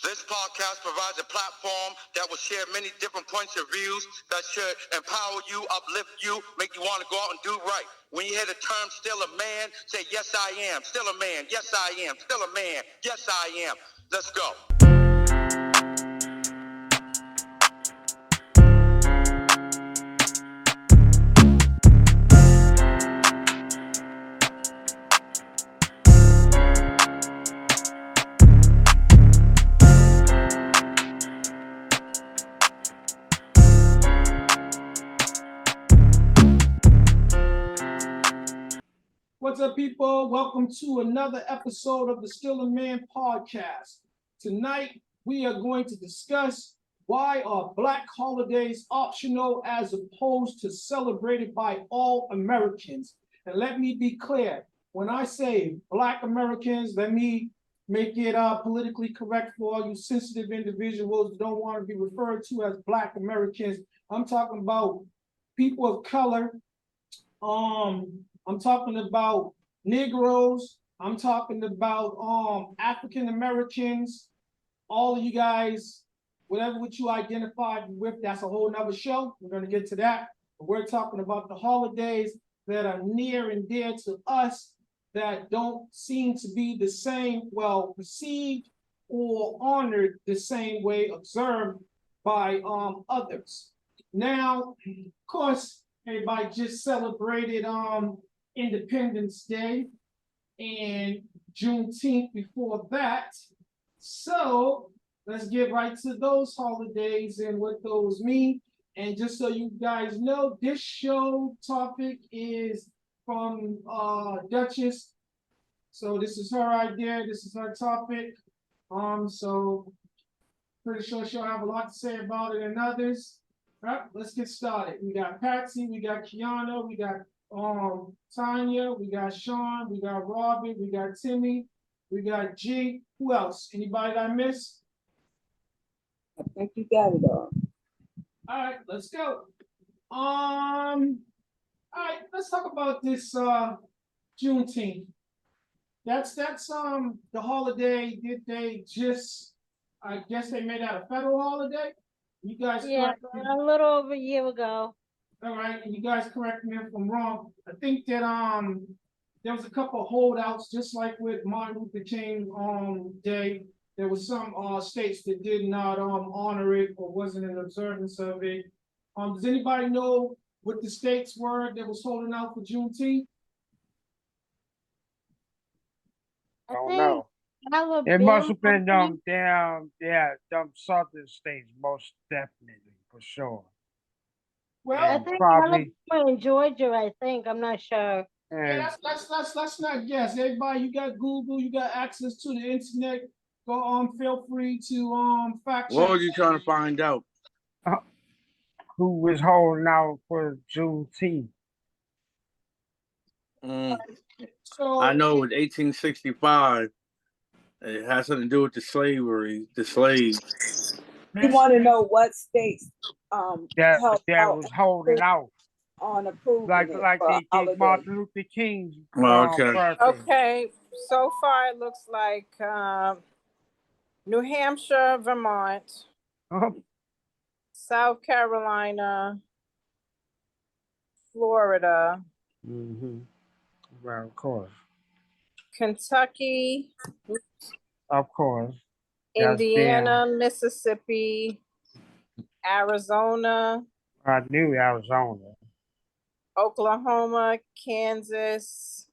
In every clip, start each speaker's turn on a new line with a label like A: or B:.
A: This podcast provides a platform that will share many different points of views that should empower you, uplift you, make you want to go out and do right. When you hear the term still a man, say, yes, I am. Still a man. Yes, I am. Still a man. Yes, I am. Let's go.
B: What's up, people? Welcome to another episode of the Still a Man podcast. Tonight, we are going to discuss why are Black holidays optional as opposed to celebrated by all Americans. And let me be clear, when I say Black Americans, let me make it politically correct for all you sensitive individuals who don't want to be referred to as Black Americans. I'm talking about people of color, I'm talking about Negroes. I'm talking about African Americans. All of you guys, whatever what you identified with, that's a whole nother show. We're going to get to that. But we're talking about the holidays that are near and dear to us that don't seem to be the same, well, perceived or honored the same way observed by others. Now, of course, everybody just celebrated Independence Day and Juneteenth before that. So let's get right to those holidays and what those mean. And just so you guys know, this show topic is from Duchess. So this is her idea. This is her topic. So pretty sure she'll have a lot to say about it and others. All right, let's get started. We got Patsy, we got Kiana, we got Tanya, we got Sean, we got Robin, we got Timmy, we got G. Who else? Anybody that I missed?
C: I think you got it all.
B: All right, let's go. All right, let's talk about this Juneteenth. That's the holiday. Did they just? I guess they made that a federal holiday. You guys,
D: yeah, a little over a year ago.
B: All right, and you guys correct me if I'm wrong. I think that there was a couple of holdouts, just like with Martin Luther King Day. There was some states that did not honor it or wasn't in observance of it. Does anybody know what the states were that was holding out for Juneteenth?
D: I
E: Don't
D: think
E: know.
D: Alabama,
E: It must have been them southern states, most definitely, for sure.
B: Well,
D: I
E: And
D: think
E: probably,
D: Alabama and Georgia. I think I'm not sure.
E: and
B: let's not guess. Everybody, you got Google, you got access to the internet. Go feel free to fact check.
F: What are you trying to find out?
E: who was holding out for Juneteenth?
B: So
F: I know it was 1865. It has something to do with the slaves.
C: You want to know what states
E: That
C: helped out
E: was holding out,
C: on approving
E: like
C: it
E: like
C: for
E: they did
C: holiday.
E: Martin Luther King's
F: Oh, okay.
E: birthday.
G: Okay, so far it looks like New Hampshire, Vermont, South Carolina, Florida,
E: Well, of course,
G: Kentucky,
E: of course. That's
G: Indiana, Mississippi, Arizona,
E: I knew Arizona.
G: Oklahoma, Kansas.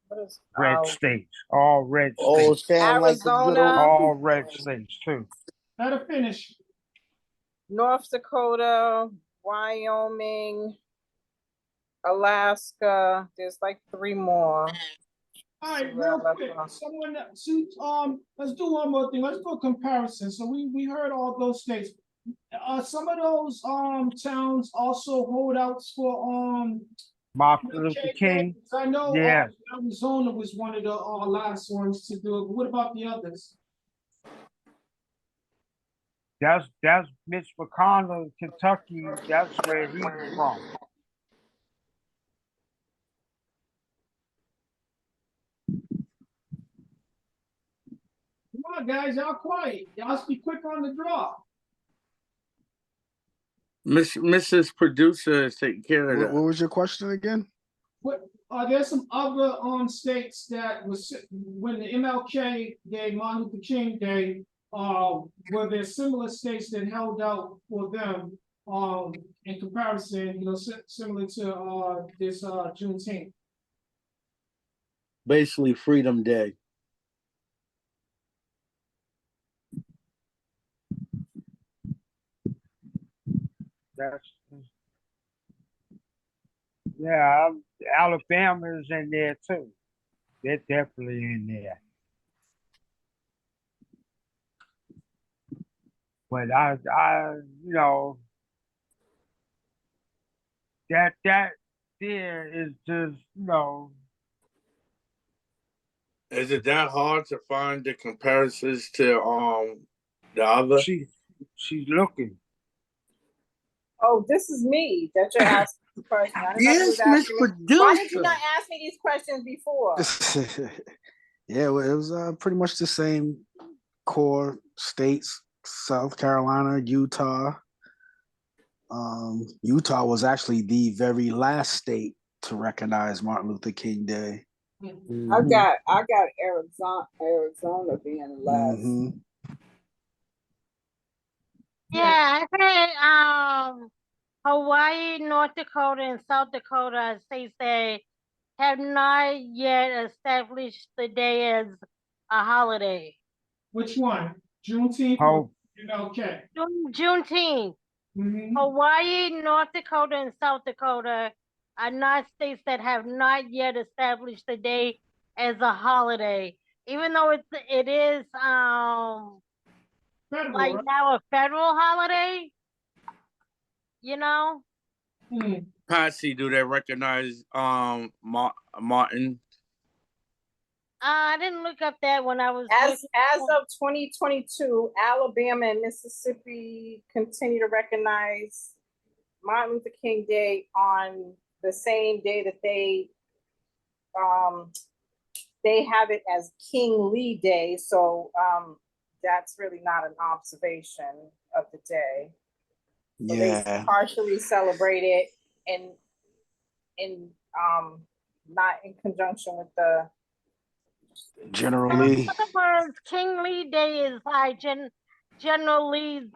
G: What is
E: Red states, all red
F: Oh,
E: states,
F: Sam, like the good old-
G: Arizona,
E: all red states too.
B: let her finish.
G: North Dakota, Wyoming, Alaska. There's like 3 more.
B: All right, real quick. Let's do one more thing. Let's do a comparison. So we heard all those states. Some of those towns also holdouts for
E: Martin Luther King.
B: I know
E: Yes.
B: Arizona was one of the last ones to do it. But what about the others?
E: That's Mitch McConnell, Kentucky. That's where he's from.
B: on, guys, y'all quiet. Y'all should be quick on the draw.
F: Mrs. Producer is taking care of
H: What
F: that.
H: was your question again?
B: What are there some other states that was when the MLK Day, Martin Luther King Day, were there similar states that held out for them in comparison, similar to this Juneteenth?
F: Basically, Freedom Day.
E: That's yeah. Alabama's in there too. They're definitely in there. But that there is just,
F: Is it that hard to find the comparisons to the other?
E: she's looking.
G: Oh, this is me that you're asking the question. I didn't know you was
F: Yes, Miss
G: asking me.
F: Producer.
G: Why did you not ask me these questions before?
H: Yeah, well, it was pretty much the same core states: South Carolina, Utah. Utah was actually the very last state to recognize Martin Luther King Day.
C: I got Arizona being the last.
H: Mm-hmm.
D: Yeah, I think Hawaii, North Dakota, and South Dakota are states that have not yet established the day as a holiday.
B: Which one? Juneteenth or MLK?
D: Juneteenth.
B: Mhm.
D: Hawaii, North Dakota, and South Dakota are not states that have not yet established the day as a holiday, even though it is
B: Federal,
D: like
B: right?
D: now a federal holiday. You know.
F: Patsy, do they recognize Martin?
D: I didn't look up that when I was
G: As of 2022, Alabama and Mississippi continue to recognize Martin Luther King Day on the same day that they have it as King Lee Day. So that's really not an observation of the day. So
H: Yeah.
G: they partially celebrate it and not in conjunction with the
H: General
D: In
H: Lee.
D: other words, King Lee Day is like General Lee.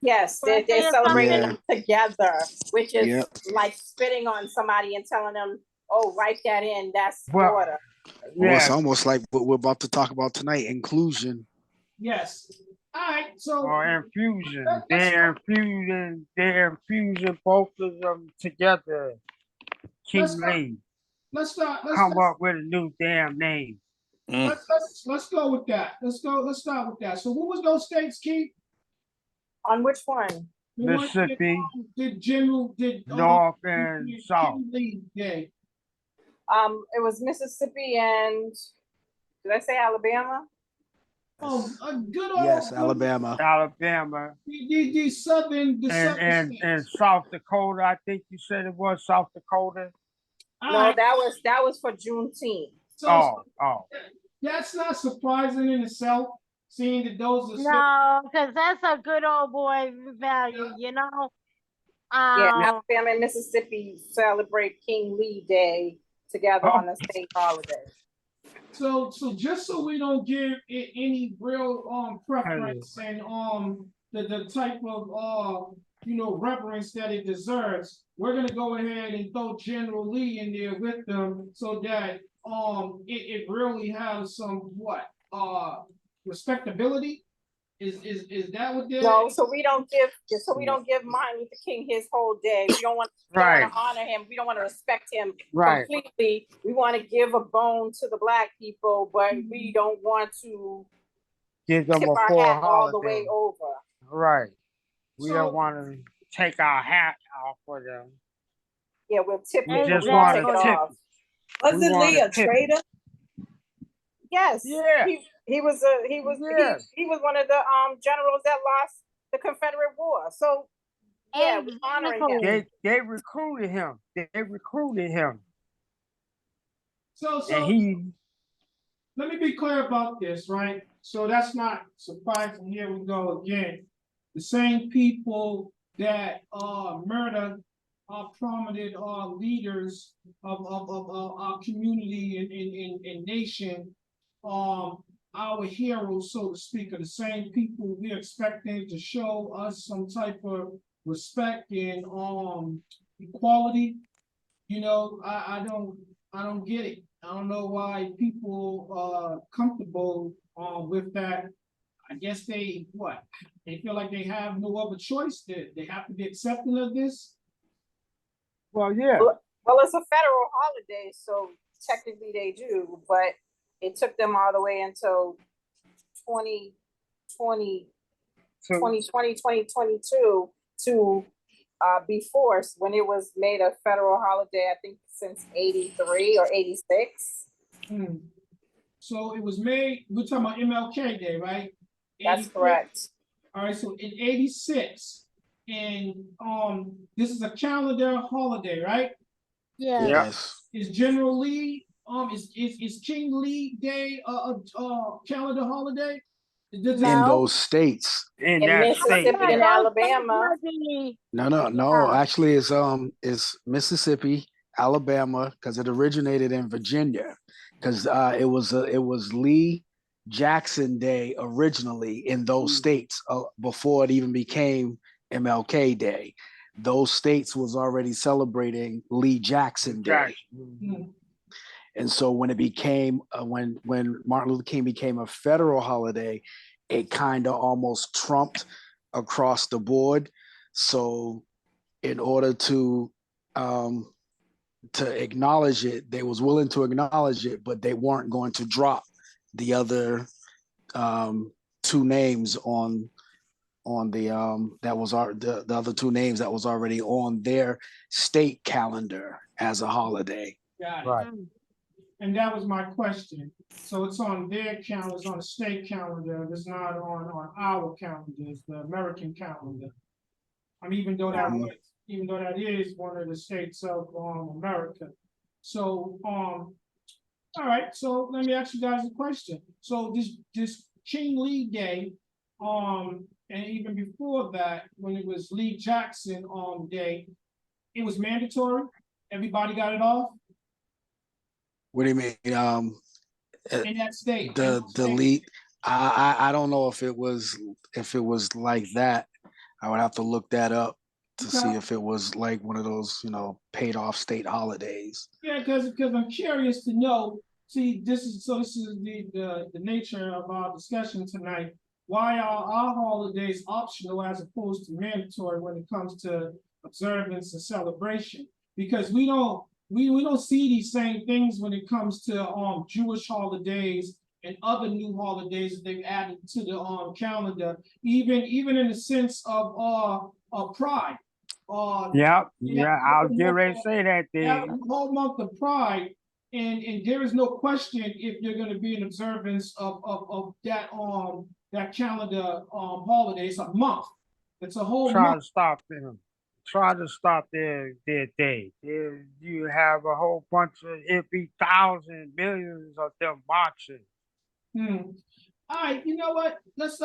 G: Yes, they're
D: birthday or
G: celebrating
H: Yeah.
G: them together, which is
H: Yep.
G: like spitting on somebody and telling them, "Oh, write that in. That's
E: Well,
G: order."
H: Well, it's
E: yeah,
H: almost like what we're about to talk about tonight: inclusion.
B: Yes. All right. So
E: or infusion.
B: let's
E: They're infusing both of them together. King
B: start.
E: Lee
B: Let's start.
E: come up with a new damn name.
B: Let's go with that. Let's start with that. So what was those states, Keith?
G: On which one?
B: The one
E: Mississippi,
B: did
E: North and South.
B: King Lee Day.
G: It was Mississippi and did I say Alabama?
B: Oh, a good old
H: Yes, Alabama.
E: Alabama,
B: the southern
E: and
B: states.
E: South Dakota. I think you said it was South Dakota.
B: All
G: No,
B: right.
G: that was for Juneteenth.
B: So
E: Oh.
B: that's not surprising in itself, seeing that those are
D: No, because that's a good old boy value, you know.
G: Yeah, Alabama and Mississippi celebrate King Lee Day together on the same holiday.
B: So just so we don't give it any real preference and the type of reverence that it deserves, we're gonna go ahead and throw General Lee in there with them so that it really has some respectability. Is that what they're
G: No, so we don't give Martin Luther King his whole day. We don't want to honor him. We don't want to respect him completely. We want to give a bone to the Black people, but we don't want to
E: give them
G: tip
E: a
G: our
E: full
G: hat all
E: holiday.
G: the way over.
E: Right. We don't want to take our hat off for them.
G: Yeah, we'll tip
E: We
G: it.
E: just
G: We won't
E: want
G: take
E: to
G: it
E: tip.
G: off.
C: Wasn't Lee a traitor?
G: Yes.
E: Yeah.
G: He was one of the generals that lost the Confederate War. So yeah, we're honoring him.
E: They recruited him.
B: So
E: and
B: let me be clear about this, right? So that's not surprising. Here we go again. The same people that murder prominent leaders of our community and nation, our heroes, so to speak, are the same people we're expecting to show us some type of respect and equality. You know, I don't get it. I don't know why people are comfortable with that. I guess they feel like they have no other choice. They have to be accepting of this.
E: Well, yeah.
G: Well, it's a federal holiday, so technically they do, but it took them all the way until 2020, 2022 to be forced when it was made a federal holiday, I think since 83 or 86.
B: So it was made, we're talking about MLK Day, right?
G: That's correct.
B: All right, so in 86, and this is a calendar holiday, right?
D: Yeah.
H: Yes.
B: Is General Lee, is King Lee Day a calendar holiday?
H: In those states.
E: In
G: that Mississippi
E: state,
G: and Alabama.
H: No. Actually, it's Mississippi, Alabama, because it originated in Virginia, because it was Lee Jackson Day originally in those states before it even became MLK Day. Those states was already celebrating Lee Jackson Day. And so when it became when Martin Luther King became a federal holiday, it kind of almost trumped across the board. So in order to acknowledge it, they was willing to acknowledge it, but they weren't going to drop the other two names on the the other two names that was already on their state calendar as a holiday.
B: Got it.
E: Right.
B: And that was my question. So it's on their calendar, it's on the state calendar. It's not on our calendar. It's the American calendar. Even though that is one of the states of America. So all right. So let me ask you guys a question. So this King Lee Day, and even before that, when it was Lee Jackson Day, it was mandatory. Everybody got it off.
H: What do you mean?
B: In that state,
H: the Lee. I don't know if it was like that. I would have to look that up to see if it was like one of those, paid off state holidays.
B: Yeah, because I'm curious to know. See, this is the nature of our discussion tonight. Why are our holidays optional as opposed to mandatory when it comes to observance and celebration? Because we don't see these same things when it comes to Jewish holidays and other new holidays that they've added to the calendar, even in the sense of pride.
E: I'll get ready to say that
B: thing. The whole month of pride, and there is no question if you're going to be an observance of that that calendar holiday. It's a month. It's a whole month.
E: Try to stop their day. You have a whole bunch of thousands, millions of them marching.
B: All right, you know what? Let's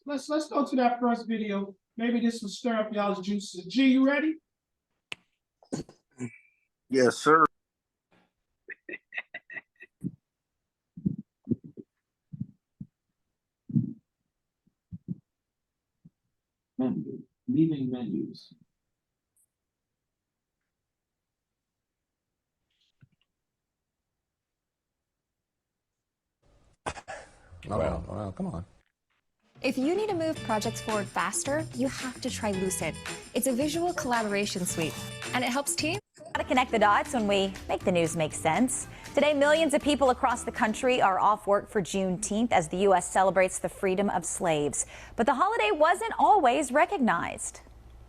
B: go to that first video. Maybe this will stir up y'all's juices. G, you ready?
F: Yes, sir.
I: Leaving menus.
J: Well, come on. If you need to move projects forward faster, you have to try Lucid. It's a visual collaboration suite, and it helps teams.
K: How to connect the dots when we make the news make sense. Today, millions of people across the country are off work for Juneteenth as the U.S. celebrates the freedom of slaves. But the holiday wasn't always recognized.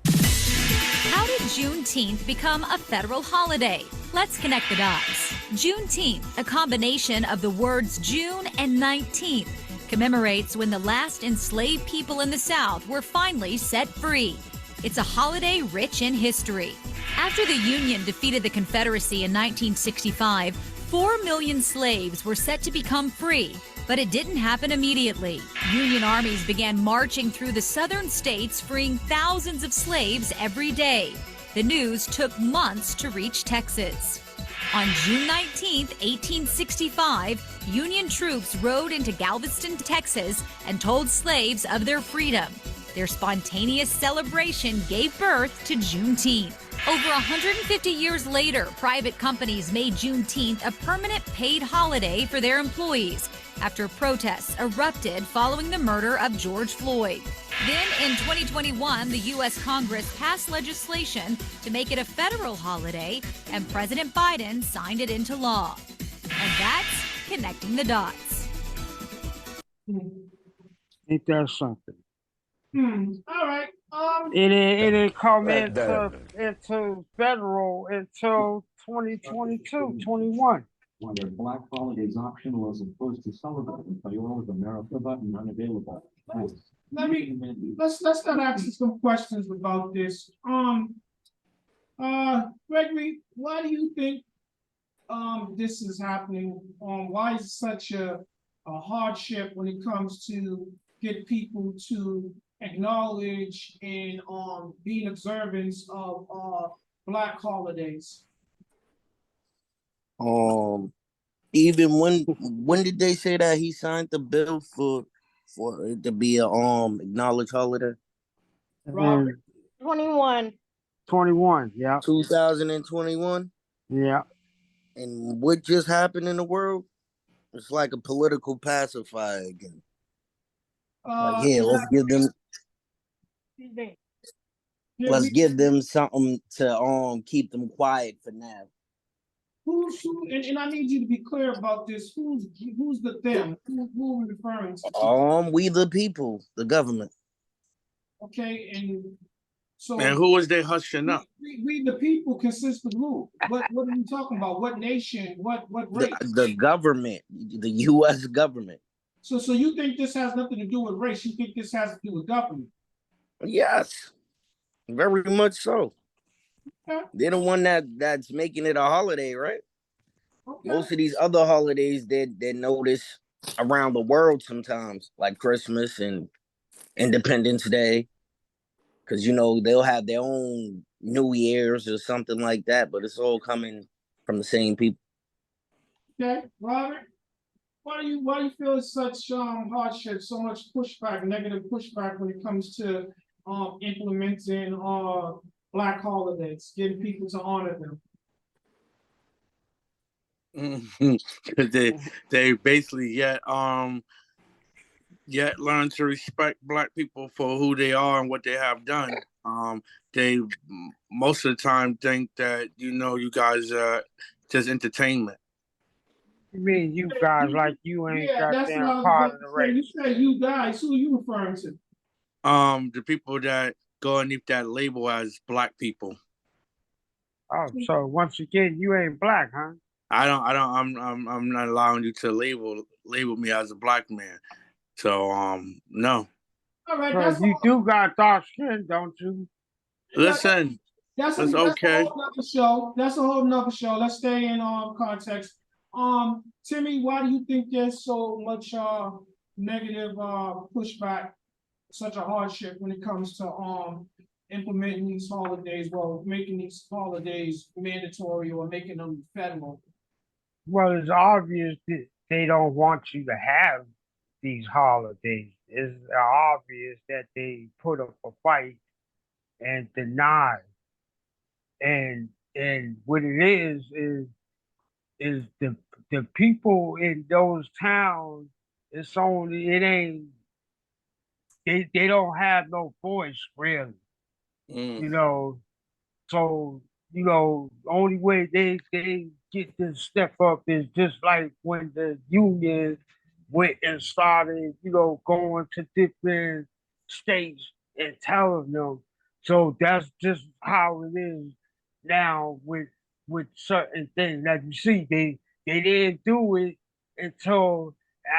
L: How did Juneteenth become a federal holiday? Let's connect the dots. Juneteenth, a combination of the words June and 19th, commemorates when the last enslaved people in the South were finally set free. It's a holiday rich in history. After the Union defeated the Confederacy in 1965, 4 million slaves were set to become free, but it didn't happen immediately. Union armies began marching through the southern states, freeing thousands of slaves every day. The news took months to reach Texas. On June 19, 1865, Union troops rode into Galveston, Texas, and told slaves of their freedom. Their spontaneous celebration gave birth to Juneteenth. Over 150 years later, private companies made Juneteenth a permanent paid holiday for their employees after protests erupted following the murder of George Floyd. Then in 2021, the U.S. Congress passed legislation to make it a federal holiday, and President Biden signed it into law. And that's connecting the dots.
E: Ain't that something?
B: All right.
E: It didn't come into federal until 2022, 21.
I: Whether Black Holidays optional as opposed to celebrating mayoral of America button unavailable.
B: Let's start asking some questions about this. Gregory, why do you think this is happening? Why is it such a hardship when it comes to get people to acknowledge and be in observance of Black holidays?
M: Even when did they say that he signed the bill for it to be a acknowledged holiday?
B: Robert?
D: 21.
E: 21, yeah.
M: 2021?
E: Yeah.
M: And what just happened in the world? It's like a political pacifier again. Let's give them. Let's give them something to keep them quiet for now.
B: And I need you to be clear about this. Who's the them? Who are we referring to?
M: We the people, the government.
B: Okay, and so.
F: And who is they hushing up?
B: We the people consist of who? What are we talking about? What nation? What race?
M: The government, the U.S. government.
B: So you think this has nothing to do with race? You think this has to do with government?
M: Yes, very much so. Okay. They're the one that's making it a holiday, right? Okay. Most of these other holidays they notice around the world sometimes, like Christmas and Independence Day, because they'll have their own New Year's or something like that, but it's all coming from the same people.
B: Okay, Robert, why do you feel such hardship, so much pushback, negative pushback when it comes to implementing Black holidays, getting people to honor them?
F: Because they basically yet learn to respect Black people for who they are and what they have done. They most of the time think that you guys are just entertainment.
E: You mean you guys like you ain't goddamn part of the race?
B: You say you guys. Who are you referring to?
F: The people that go underneath that label as Black people.
E: Oh, so once again, you ain't Black, huh?
F: I'm not allowing you to label me as a Black man. So no.
B: All right,
E: you do got dark skin, don't you?
F: Listen, that's okay.
B: That's a whole nother show. Let's stay in context. Timmy, why do you think there's so much negative pushback, such a hardship when it comes to implementing these holidays, making these holidays mandatory or making them federal?
E: Well, it's obvious that they don't want you to have these holidays. It's obvious that they put up a fight and deny. And what it is the people in those towns, they don't have no voice really. So only way they get to step up is just like when the union went and started, going to different states and telling them. So that's just how it is now with certain things. Like you see, they didn't do it until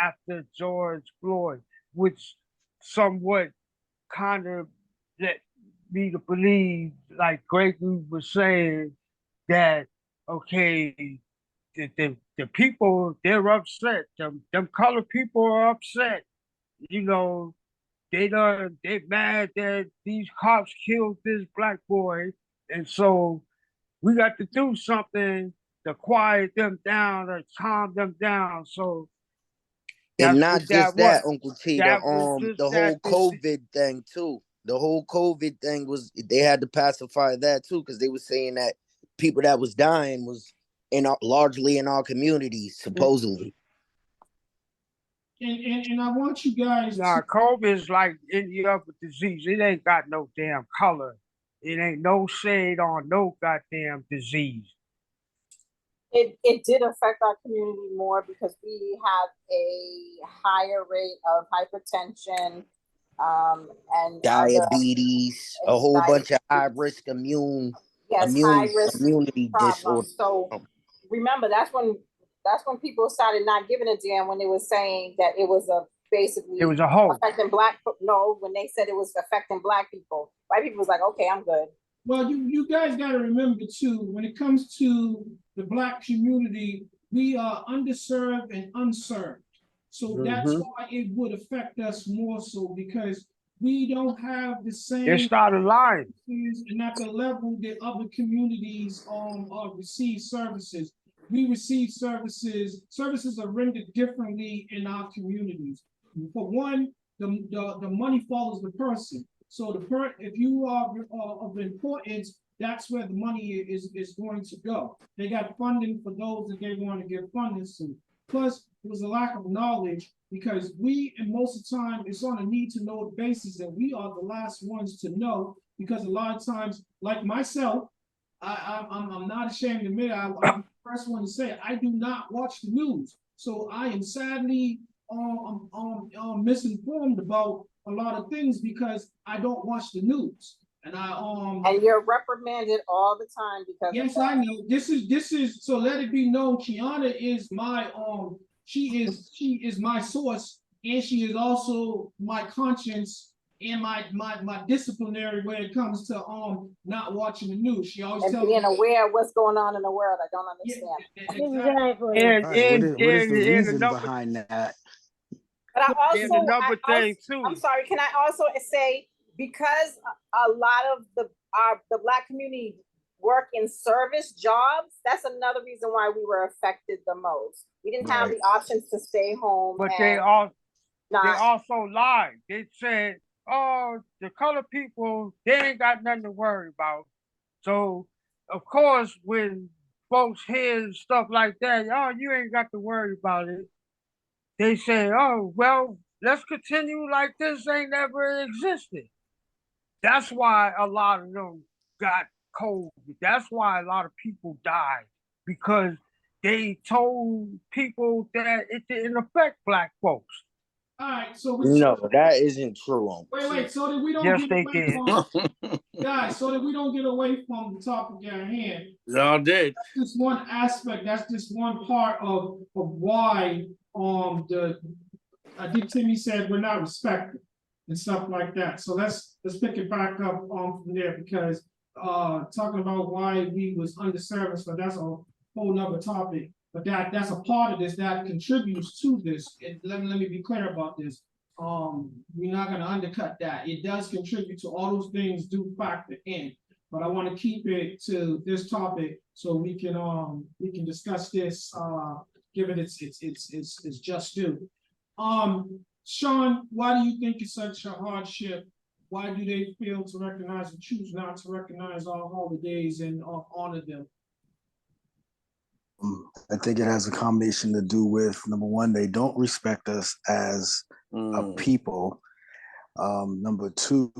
E: after George Floyd, which somewhat kind of led me to believe, like Gregory was saying, that okay, the people, they're upset. Them colored people are upset. You know, they mad that these cops killed this black boy, and so we got to do something to quiet them down or calm them down. So
M: And
E: that's
M: not
E: what
M: just
E: that was.
M: that, Uncle T,
E: That was just
M: the
E: that.
M: whole COVID thing too. The whole COVID thing was, they had to pacify that too, because they were saying that people that was dying was largely in our communities, supposedly.
B: And I want you guys.
E: Nah, COVID is like any other disease. It ain't got no damn color. It ain't no shade on no goddamn disease.
G: It did affect our community more because we have a higher rate of hypertension, and
M: Diabetes, a whole bunch of high risk
G: high risk
M: immunity
G: problems.
M: disorders.
G: So remember, that's when people started not giving a damn, when they were saying that it was basically
E: it was a hoax
G: affecting black. No, when they said it was affecting black people, white people was like, okay, I'm good.
B: Well, you guys got to remember too, when it comes to the black community, we are underserved and unserved. So that's why it would affect us more so, because we don't have the same.
E: They started lying.
B: And at the level that other communities receive services. We receive services. Services are rendered differently in our communities. For one, the money follows the person. So if you are of importance, that's where the money is going to go. They got funding for those that they want to give funding to. Plus, there was a lack of knowledge, because and most of the time, it's on a need-to-know basis, and we are the last ones to know, because a lot of times, like myself, I'm not ashamed to admit, I'm the first one to say, I do not watch the news. So I am sadly misinformed about a lot of things because I don't watch the news. And
G: you're reprimanded all the time because
B: yes, I know. This is so let it be known, Kiana is my she is my source, and she is also my conscience and my disciplinary when it comes to not watching the news. She always tells
G: being
B: me
G: aware of what's going on in the world. I don't understand.
B: Exactly.
H: What is the reason behind that?
G: But
E: too.
G: I'm sorry. Can I also say, because a lot of the black community work in service jobs, that's another reason why we were affected the most. We didn't have the options to stay home.
E: But they also lied. They said, "Oh, the colored people, they ain't got nothing to worry about." So, of course, when folks hear stuff like that, "Oh, you ain't got to worry about it," they say, "Oh, well, let's continue like this ain't never existed." That's why a lot of them got COVID. That's why a lot of people died, because they told people that it didn't affect black folks.
B: All right, so
M: no, that isn't true.
B: Wait. So that we don't
E: yes,
B: get
E: they
B: away
E: did.
B: from guys. So that we don't get away from the topic at hand.
F: Y'all did.
B: That's just one aspect. That's just one part of why I think Timmy said we're not respected and stuff like that. So let's pick it back up from there, because talking about why we was underserved, so that's a whole nother topic. But that's a part of this that contributes to this. And let me be clear about this. We're not going to undercut that. It does contribute to all those things, do factor in. But I want to keep it to this topic so we can discuss this, give it its just due. Sean, why do you think it's such a hardship? Why do they fail to recognize and choose not to recognize our holidays and honor them?
H: I think it has a combination to do with, number one, they don't respect us as a people. Number two,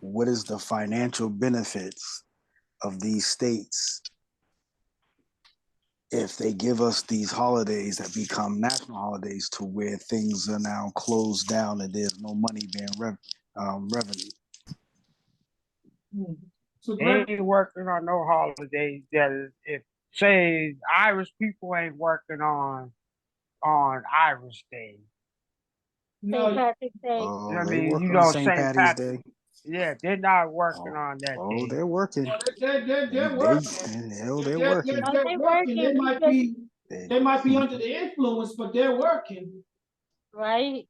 H: what is the financial benefits of these states if they give us these holidays that become national holidays, to where things are now closed down and there's no money being revenue?
B: So
E: they ain't working on no holidays. That if say Irish people ain't working on Irish Day.
D: No, St. Patrick's Day.
E: I mean, you know,
H: St. Patty's Day.
E: Yeah, they're not working on that day.
H: They're working.
B: They're working.
H: They're working.
B: They might be. They might be under the influence, but they're working.
D: Right.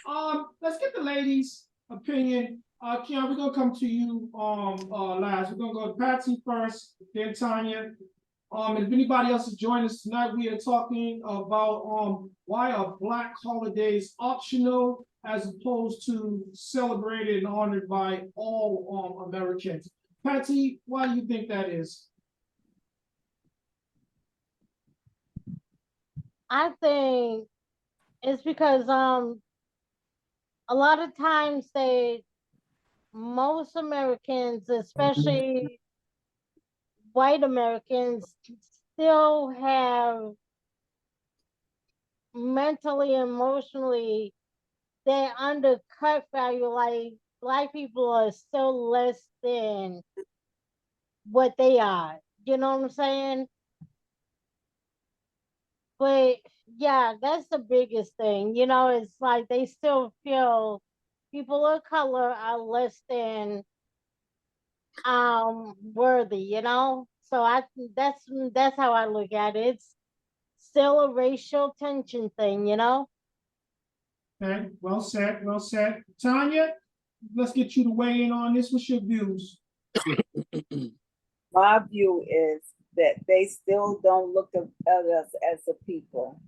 B: Let's get the ladies' opinion. Keon, we're gonna come to you last. We're gonna go to Patsy first, then Tanya. If anybody else is joining us tonight, we are talking about why are Black holidays optional as opposed to celebrated and honored by all Americans. Patsy, why do you think that is?
D: I think it's because a lot of times most Americans, especially white Americans, still have mentally, emotionally, their undercut value. Like Black people are still less than what they are. You know what I'm saying? But yeah, that's the biggest thing. You know, it's like they still feel people of color are less than worthy, you know? So I that's how I look at it. It's still a racial tension thing, you know?
B: Okay, well said, well said. Tanya, let's get you to weigh in on this. What's your views?
C: My view is that they still don't look at us as a people.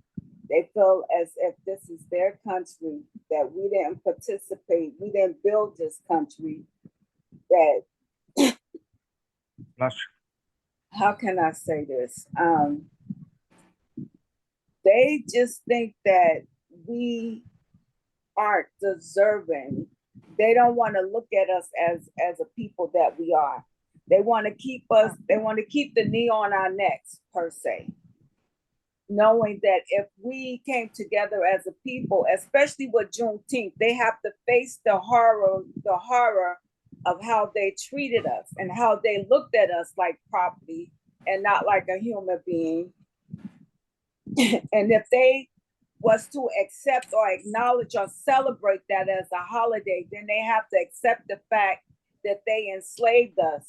C: They feel as if this is their country, that we didn't participate, we didn't build this country, that how can I say this? They just think that we aren't deserving. They don't want to look at us as a people that we are. They want to keep us, they want to keep the knee on our necks, per se. Knowing that if we came together as a people, especially with Juneteenth, they have to face the horror of how they treated us and how they looked at us like property and not like a human being. And if they was to accept or acknowledge or celebrate that as a holiday, then they have to accept the fact that they enslaved us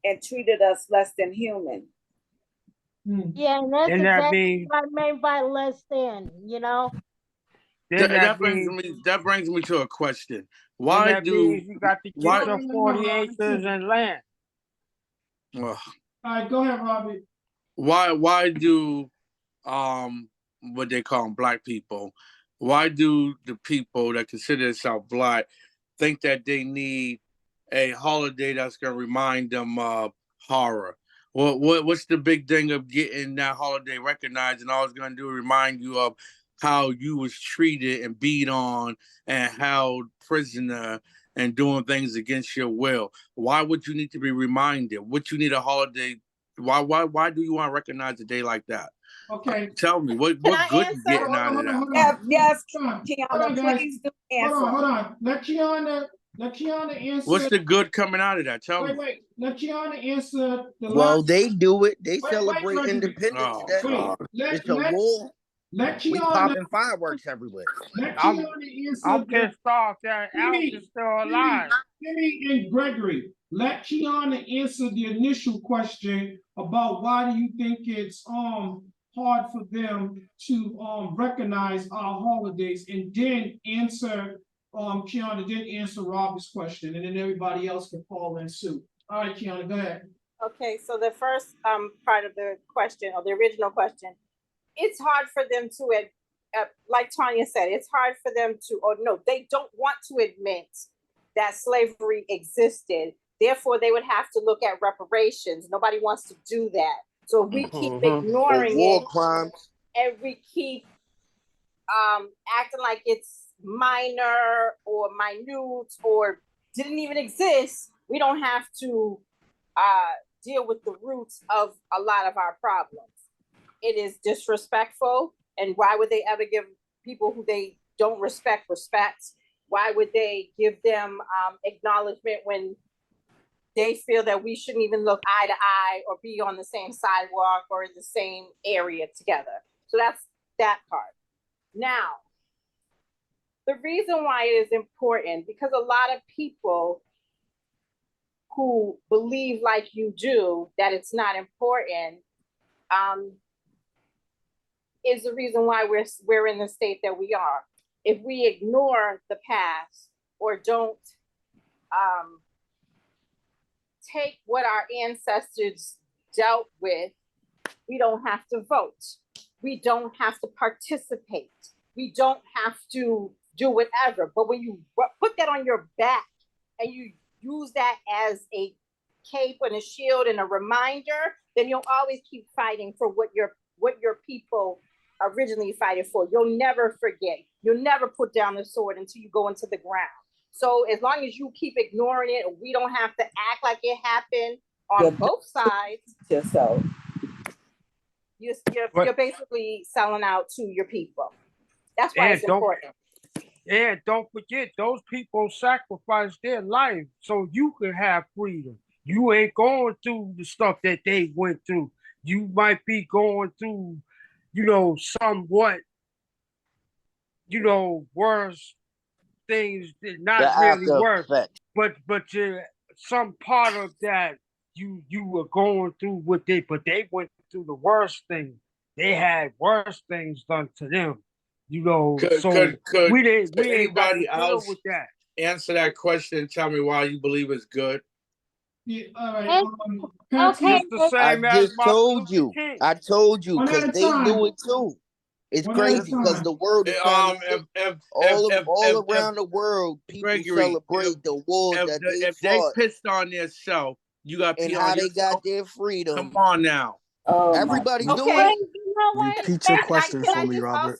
C: and treated us less than human.
D: Yeah, and that's exactly what I mean by less than, you know?
F: That brings me to a question. Why do
E: you got to get your 40 acres and land?
B: All right, go ahead, Robbie.
F: Why do what they call them, Black people? Why do the people that consider themselves Black think that they need a holiday that's gonna remind them of horror? What's the big thing of getting that holiday recognized and all it's gonna do is remind you of how you was treated and beat on and held prisoner and doing things against your will? Why would you need to be reminded? What you need a holiday? Why do you want to recognize a day like that?
B: Okay.
F: Tell me what good you getting out of that?
C: Yes, Kiana, please do answer.
B: Hold on. Let Kiana answer.
F: What's the good coming out of that? Tell me.
B: Wait. Let Kiana answer the
M: Well,
B: last.
M: they do it. They celebrate Independence Day. It's a war. We popping fireworks everywhere.
B: Let Kiana answer.
E: I'm pissed off that Alex is still alive.
B: Timmy and Gregory, let Kiana answer the initial question about why do you think it's hard for them to recognize our holidays, and then answer Kiana, then answer Robert's question, and then everybody else can fall in suit. All right, Kiana, go ahead.
G: Okay, so the first part of the question, or the original question, it's hard for them to, like Tanya said, it's hard for them to, or no, they don't want to admit that slavery existed. Therefore, they would have to look at reparations. Nobody wants to do that. So if we keep ignoring
M: war
G: it,
M: crimes,
G: and we keep acting like it's minor or minute or didn't even exist, we don't have to deal with the roots of a lot of our problems. It is disrespectful, and why would they ever give people who they don't respect? Why would they give them acknowledgement when they feel that we shouldn't even look eye to eye or be on the same sidewalk or in the same area together? So that's that part. Now, the reason why it is important, because a lot of people who believe like you do that it's not important, is the reason why we're in the state that we are. If we ignore the past or don't take what our ancestors dealt with, we don't have to vote. We don't have to participate. We don't have to do whatever. But when you put that on your back and you use that as a cape and a shield and a reminder, then you'll always keep fighting for what your people originally fighting for. You'll never forget. You'll never put down the sword until you go into the ground. So as long as you keep ignoring it, we don't have to act like it happened on both sides.
C: Just so
G: you're basically selling out to your people. That's why it's important.
E: Yeah, don't forget, those people sacrificed their life so you could have freedom. You ain't going through the stuff that they went through. You might be going through, somewhat, worse things, not really worse, but some part of that you were going through but they went through the worst thing. They had worse things done to them.
F: Could
E: we ain't got to
F: anybody else
E: deal with that.
F: Answer that question and tell me why you believe it's good?
B: Yeah, all right.
D: Okay.
M: I just told you. I told you because they do it too. It's crazy because the world is trying to all around the world. People
F: Gregory,
M: celebrate the wars that they
F: if
M: fought.
F: they pissed on themselves, you got
M: and
F: pee
M: how
F: on
M: they
F: yourself?
M: got their freedom.
F: Come on now.
M: Everybody's doing
G: Okay.
M: it.
H: Repeat your question for me, Robert.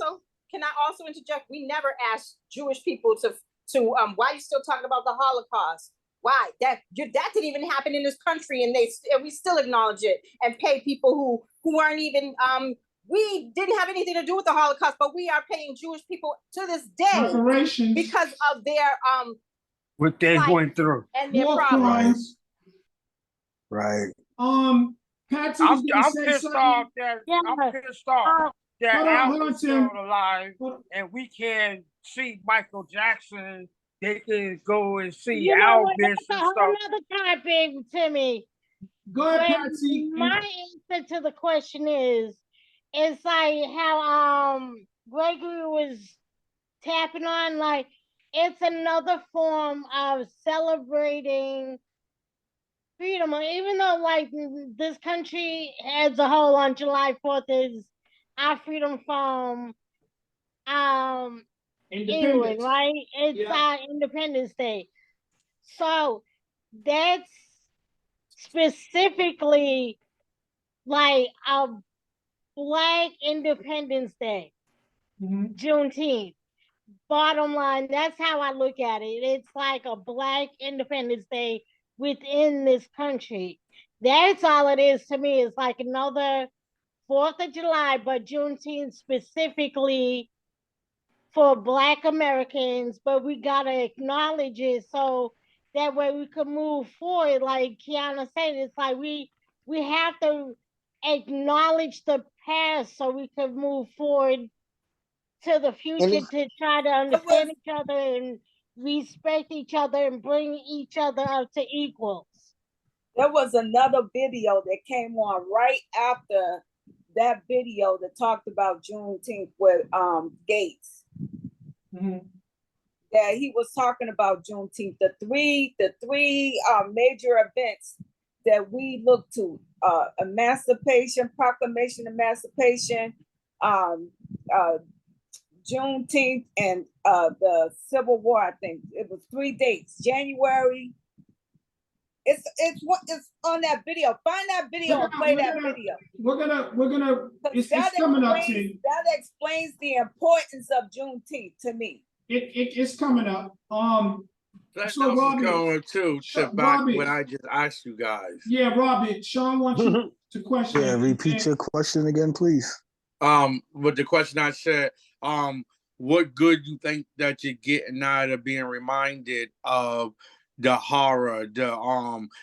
G: Can I also interject? We never asked Jewish people to why are you still talking about the Holocaust? Why that didn't even happen in this country, and we still acknowledge it and pay people who aren't even we didn't have anything to do with the Holocaust, but we are paying Jewish people to this day because of their
E: what they went through
G: and their problems.
H: Right.
B: Patsy,
E: I'm pissed off that Alvin's still alive, and we can see Michael Jackson. They can go and see Elvis and
D: stuff. Another topic, Timmy.
B: Go ahead, Patsy.
D: My answer to the question is, it's like how Gregory was tapping on, like it's another form of celebrating freedom. Even though like this country as a whole on July 4th is our freedom from England, right? It's our Independence Day. So that's specifically like a Black Independence Day, Juneteenth. Bottom line, that's how I look at it. It's like a Black Independence Day within this country. That's all it is to me. It's like another 4th of July, but Juneteenth specifically for Black Americans, but we gotta acknowledge it so that way we could move forward. Like Kiana said, it's like we have to acknowledge the past so we could move forward to the future to try to understand each other and respect each other and bring each other up to equals.
C: There was another video that came on right after that video that talked about Juneteenth with Gates. That he was talking about Juneteenth, the three major events that we look to: Emancipation, Proclamation, Emancipation, Juneteenth, and the Civil War. I think it was 3 dates. January. It's on that video. Find that video and play that video.
B: We're gonna. It's coming up, T.
C: That explains the importance of Juneteenth to me.
B: It's coming up.
F: That's
B: So Robbie,
F: going to back when I just asked you guys.
B: Yeah, Robbie. Sean wants you to question.
H: Yeah, repeat your question again, please.
F: With the question I said, what good you think that you're getting out of being reminded of the horror,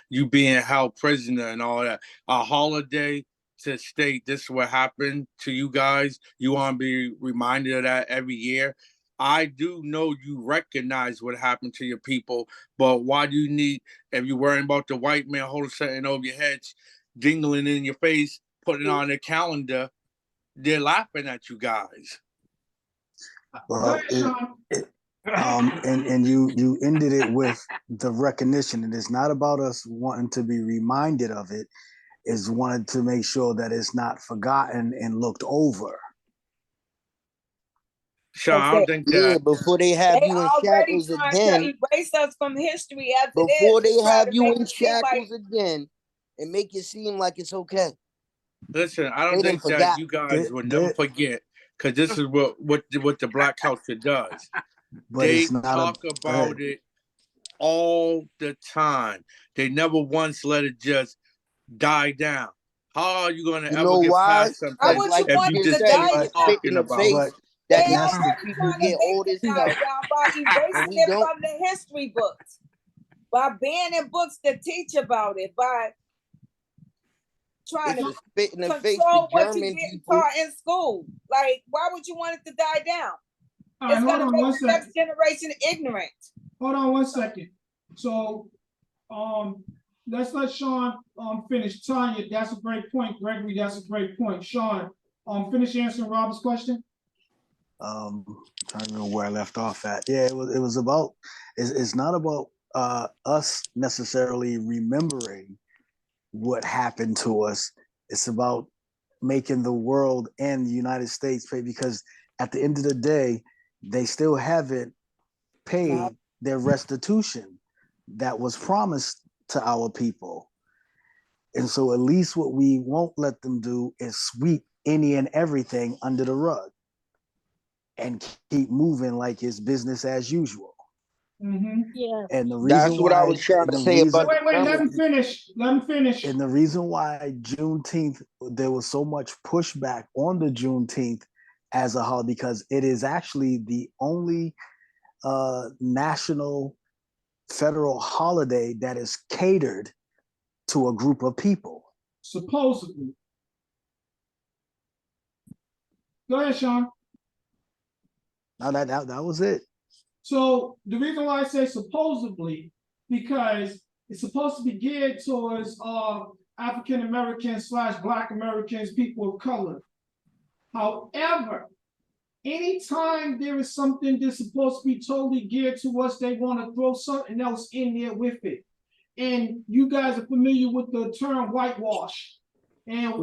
F: you being held prisoner and all that? A holiday to state this is what happened to you guys. You want to be reminded of that every year. I do know you recognize what happened to your people, but why do you need, if you're worrying about the white man holding something over your heads, dingling in your face, putting it on a calendar, they're laughing at you guys.
H: Well, and you ended it with the recognition. And it's not about us wanting to be reminded of it. It's wanted to make sure that it's not forgotten and looked over.
F: Sean, I don't think that.
M: Yeah, before they have
C: They
M: you in
C: already
M: shackles
C: trying
M: again.
C: to erase us from history as
M: Before
C: it is.
M: they have you
C: make
M: in
C: it seem
M: shackles
C: like
M: again and make it seem like it's okay.
F: Listen, I don't
M: They done
F: think that
M: forgot.
F: you guys will never forget, because this is what the black culture does.
H: But
F: they
H: it's not
F: talk about it all the time. They never once let it just die down. How are you going to ever get past something if you just keep talking about it?
C: They
H: that's
C: already
M: people
C: trying to
M: get
C: make
M: all
C: it
M: this
C: die
M: stuff.
C: down by erasing
M: we
C: it
M: don't.
C: from the history books, by banning books that teach about it, by trying to
M: spit in the face to
C: control what you
M: German
C: get
M: people.
C: taught in school. Like, why would you want it to die down?
B: All right,
C: It's
B: hold
C: going to
B: on
C: make
B: one
C: the
B: second.
C: next generation ignorant.
B: Hold on 1 second. So, let's let Sean finish. Tanya, that's a great point. Gregory, that's a great point. Sean, finish answering Robert's question.
H: Trying to remember where I left off at. Yeah, it was about. It's not about us necessarily remembering what happened to us. It's about making the world and the United States pay, because at the end of the day, they still haven't paid their restitution that was promised to our people. And so at least what we won't let them do is sweep any and everything under the rug and keep moving like it's business as usual.
B: Mm-hmm.
D: Yeah.
H: And the reason
M: That's what
H: why,
M: I was trying to say about.
B: Wait, let him finish. Let him finish.
H: And the reason why Juneteenth, there was so much pushback on the Juneteenth as a holiday, because it is actually the only national federal holiday that is catered to a group of people.
B: Supposedly. Go ahead, Sean.
H: Now that was it.
B: So the reason why I say supposedly, because it's supposed to be geared towards African Americans / Black Americans, people of color. However, anytime there is something that's supposed to be totally geared to us, they want to throw something else in there with it. And you guys are familiar with the term whitewash. And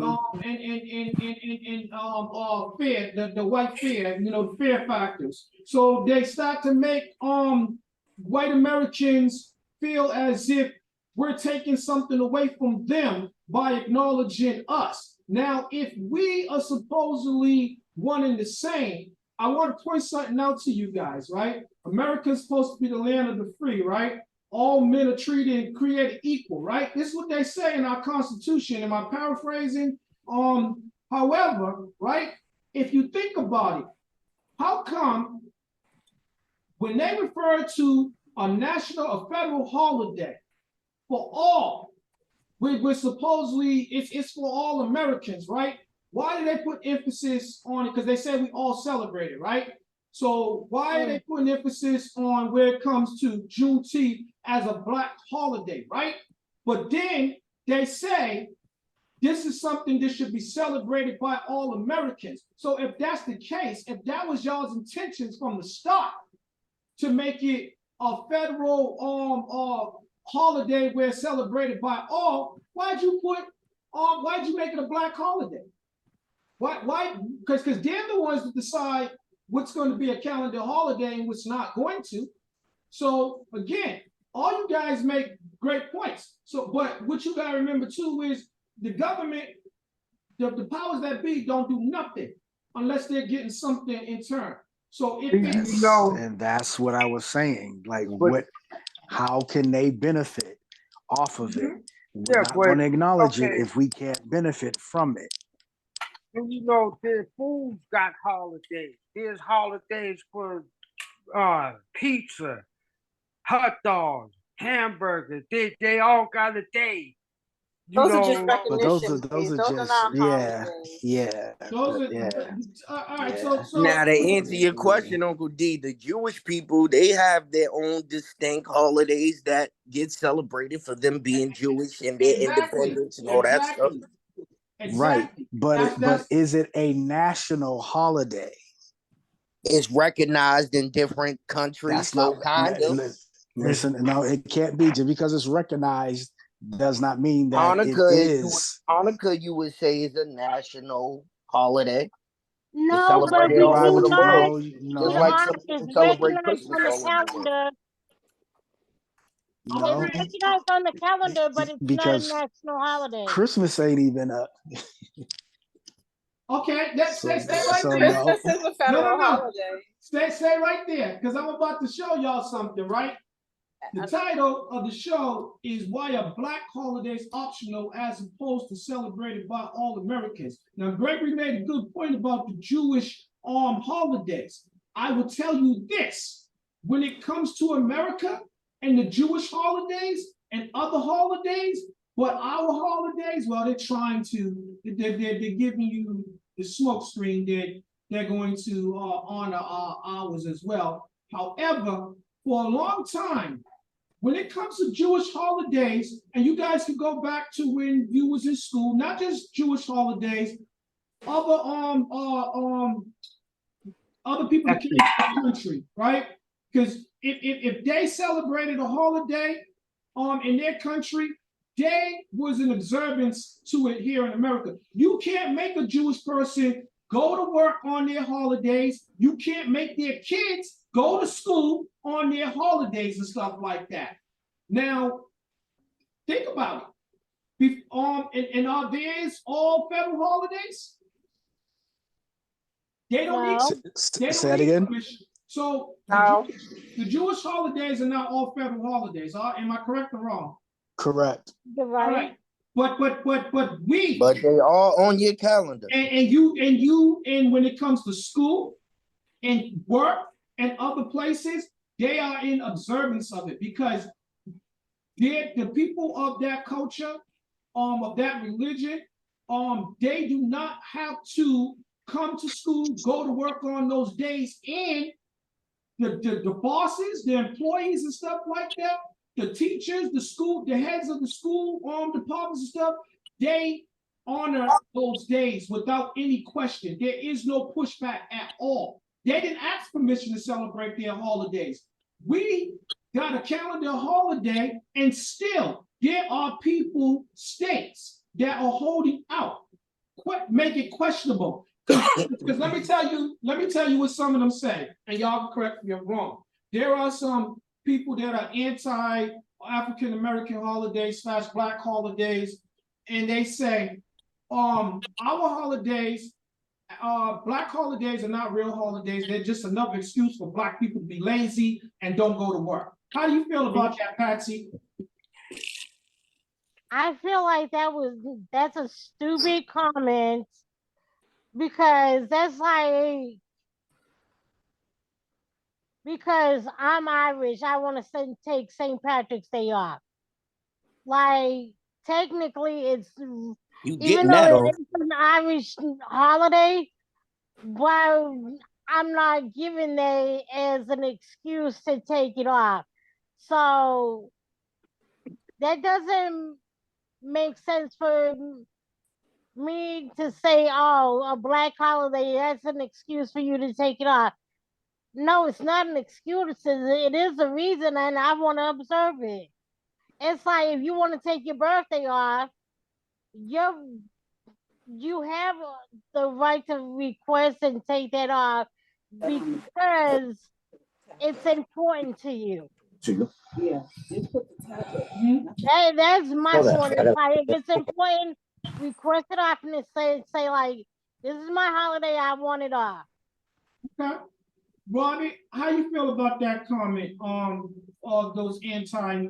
B: fear, the white fear, the fear factors. So they start to make white Americans feel as if we're taking something away from them by acknowledging us. Now, if we are supposedly one and the same, I want to point something out to you guys, right? America's supposed to be the land of the free, right? All men are treated and created equal, right? This is what they say in our Constitution. Am I paraphrasing? However, right, if you think about it, how come when they refer to a federal holiday for all, we're supposedly, it's for all Americans, right? Why do they put emphasis on it? Because they say we all celebrate it, right? So why are they putting emphasis on where it comes to Juneteenth as a Black holiday, right? But then they say this is something that should be celebrated by all Americans. So if that's the case, if that was y'all's intentions from the start to make it a federal holiday where it's celebrated by all, why'd you make it a Black holiday? Why? Because they're the ones that decide what's going to be a calendar holiday and what's not going to. So again, all you guys make great points. So, but what you gotta remember too is the government, the powers that be don't do nothing unless they're getting something in turn. So if
H: and that's what I was saying. Like, how can they benefit off of it? We're not going to acknowledge it if we can't benefit from it.
E: And their foods got holidays. There's holidays for pizza, hot dogs, hamburgers. They all got a day.
G: Those are just recognition
H: but those
G: days.
H: are
G: Those
H: just
G: are not holidays.
B: All right. So
M: now to answer your question, Uncle D, the Jewish people, they have their own distinct holidays that get celebrated for them being Jewish and their independence and all that stuff.
B: Exactly.
H: Right, but is it a national holiday?
M: It's recognized in different countries,
H: That's
M: so
H: not.
M: kind of.
H: Listen, no, it can't be. Just because it's recognized does not mean that it is.
M: Hanukkah, you would say, is a national holiday. It's
D: No, but
M: celebrated all over the world, just like some
D: it's
M: people celebrate
D: recognized
M: Christmas
D: on the
M: all over the world.
D: calendar.
B: I'm gonna
D: It's
B: read
D: recognized on the calendar, but it's not a
H: Because
D: national holiday.
H: Christmas ain't even up.
B: Okay, stay right
H: so
B: there.
H: no.
G: Christmas is a federal holiday.
B: Stay right there, because I'm about to show y'all something, right? The title of the show is Why Are Black Holidays Optional as Opposed to Celebrated by All Americans? Now, Gregory made a good point about the Jewish holidays. I will tell you this, when it comes to America and the Jewish holidays and other holidays, but our holidays, well, they're trying to, they're giving you the smoke screen that they're going to honor ours as well. However, for a long time, when it comes to Jewish holidays, and you guys can go back to when you was in school, not just Jewish holidays, other people that came to the country, right? Because if they celebrated a holiday in their country, they was an observance to it here in America. You can't make a Jewish person go to work on their holidays. You can't make their kids go to school on their holidays and stuff like that. Now, think about it. And are theirs all federal holidays? They don't need.
H: Say that again.
B: Permission. So the Jewish holidays are not all federal holidays. Am I correct or wrong?
H: Correct.
B: All right. But we.
M: But they all on your calendar.
B: And when it comes to school and work and other places, they are in observance of it because the people of that culture, of that religion, they do not have to come to school, go to work on those days, and the bosses, the employees and stuff like that, the teachers, the school, the heads of the school departments and stuff, they honor those days without any question. There is no pushback at all. They didn't ask permission to celebrate their holidays. We got a calendar holiday, and still there are people, states that are holding out, make it questionable. Because let me tell you what some of them say, and y'all can correct me if I'm wrong. There are some people that are anti-African American holidays / Black holidays, and they say, our holidays, Black holidays are not real holidays. They're just another excuse for Black people to be lazy and don't go to work. How do you feel about that, Patsy?
D: I feel like that's a stupid comment because that's like, because I'm Irish, I want to take St. Patrick's Day off. Like, technically, even though it's an Irish holiday, but I'm not giving it as an excuse to take it off. So that doesn't make sense for me to say, oh, a Black holiday, that's an excuse for you to take it off. No, it's not an excuse. It is a reason, and I want to observe it. It's like if you want to take your birthday off, you have the right to request and take that off because it's important to you.
C: Yeah, just put the tablet.
D: That's my point. It's like if it's important, request it off and say like, this is my holiday, I want it off.
B: Okay. Robbie, how you feel about that comment of those anti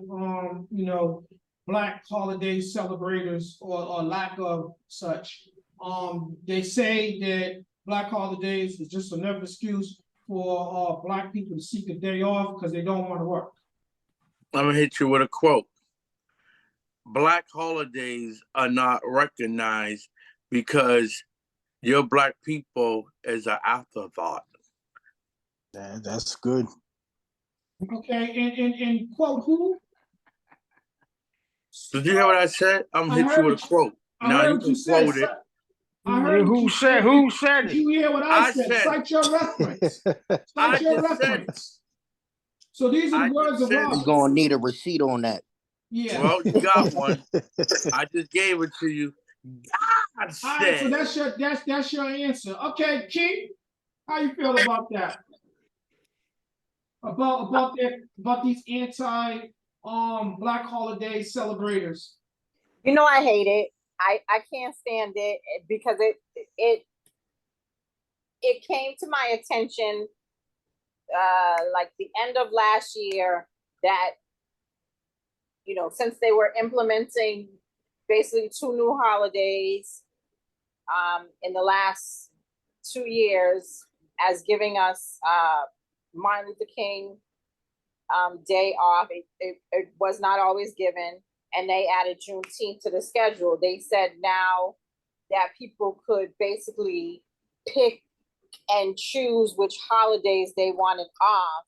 B: Black holiday celebrators or lack of such? They say that Black holidays is just another excuse for Black people to seek a day off because they don't want to work.
F: I'm gonna hit you with a quote. Black holidays are not recognized because your Black people is an afterthought.
H: That's good.
B: Okay, and quote who?
F: Did you hear what I said? I'm gonna hit you with a quote. Now you can quote it
B: I heard
E: Who said
B: Did you
E: it?
B: hear what I said?
F: said
B: Cite your reference.
F: I
B: Cite your
F: just said
B: reference. So these are
F: I
B: the words
F: just
B: of
F: said
M: He's
B: Roberts.
M: gonna need a receipt on that.
B: Yeah.
F: Well, you got one. I just gave it to you. God
B: All right, so
F: said.
B: that's your answer. Okay, Keith, how you feel about that? About these anti Black holiday celebrators.
G: You know, I hate it. I can't stand it because it came to my attention like the end of last year that, you know, since they were implementing basically 2 new holidays in the last 2 years as giving us Martin Luther King day off. It was not always given, and they added Juneteenth to the schedule. They said now that people could basically pick and choose which holidays they wanted off.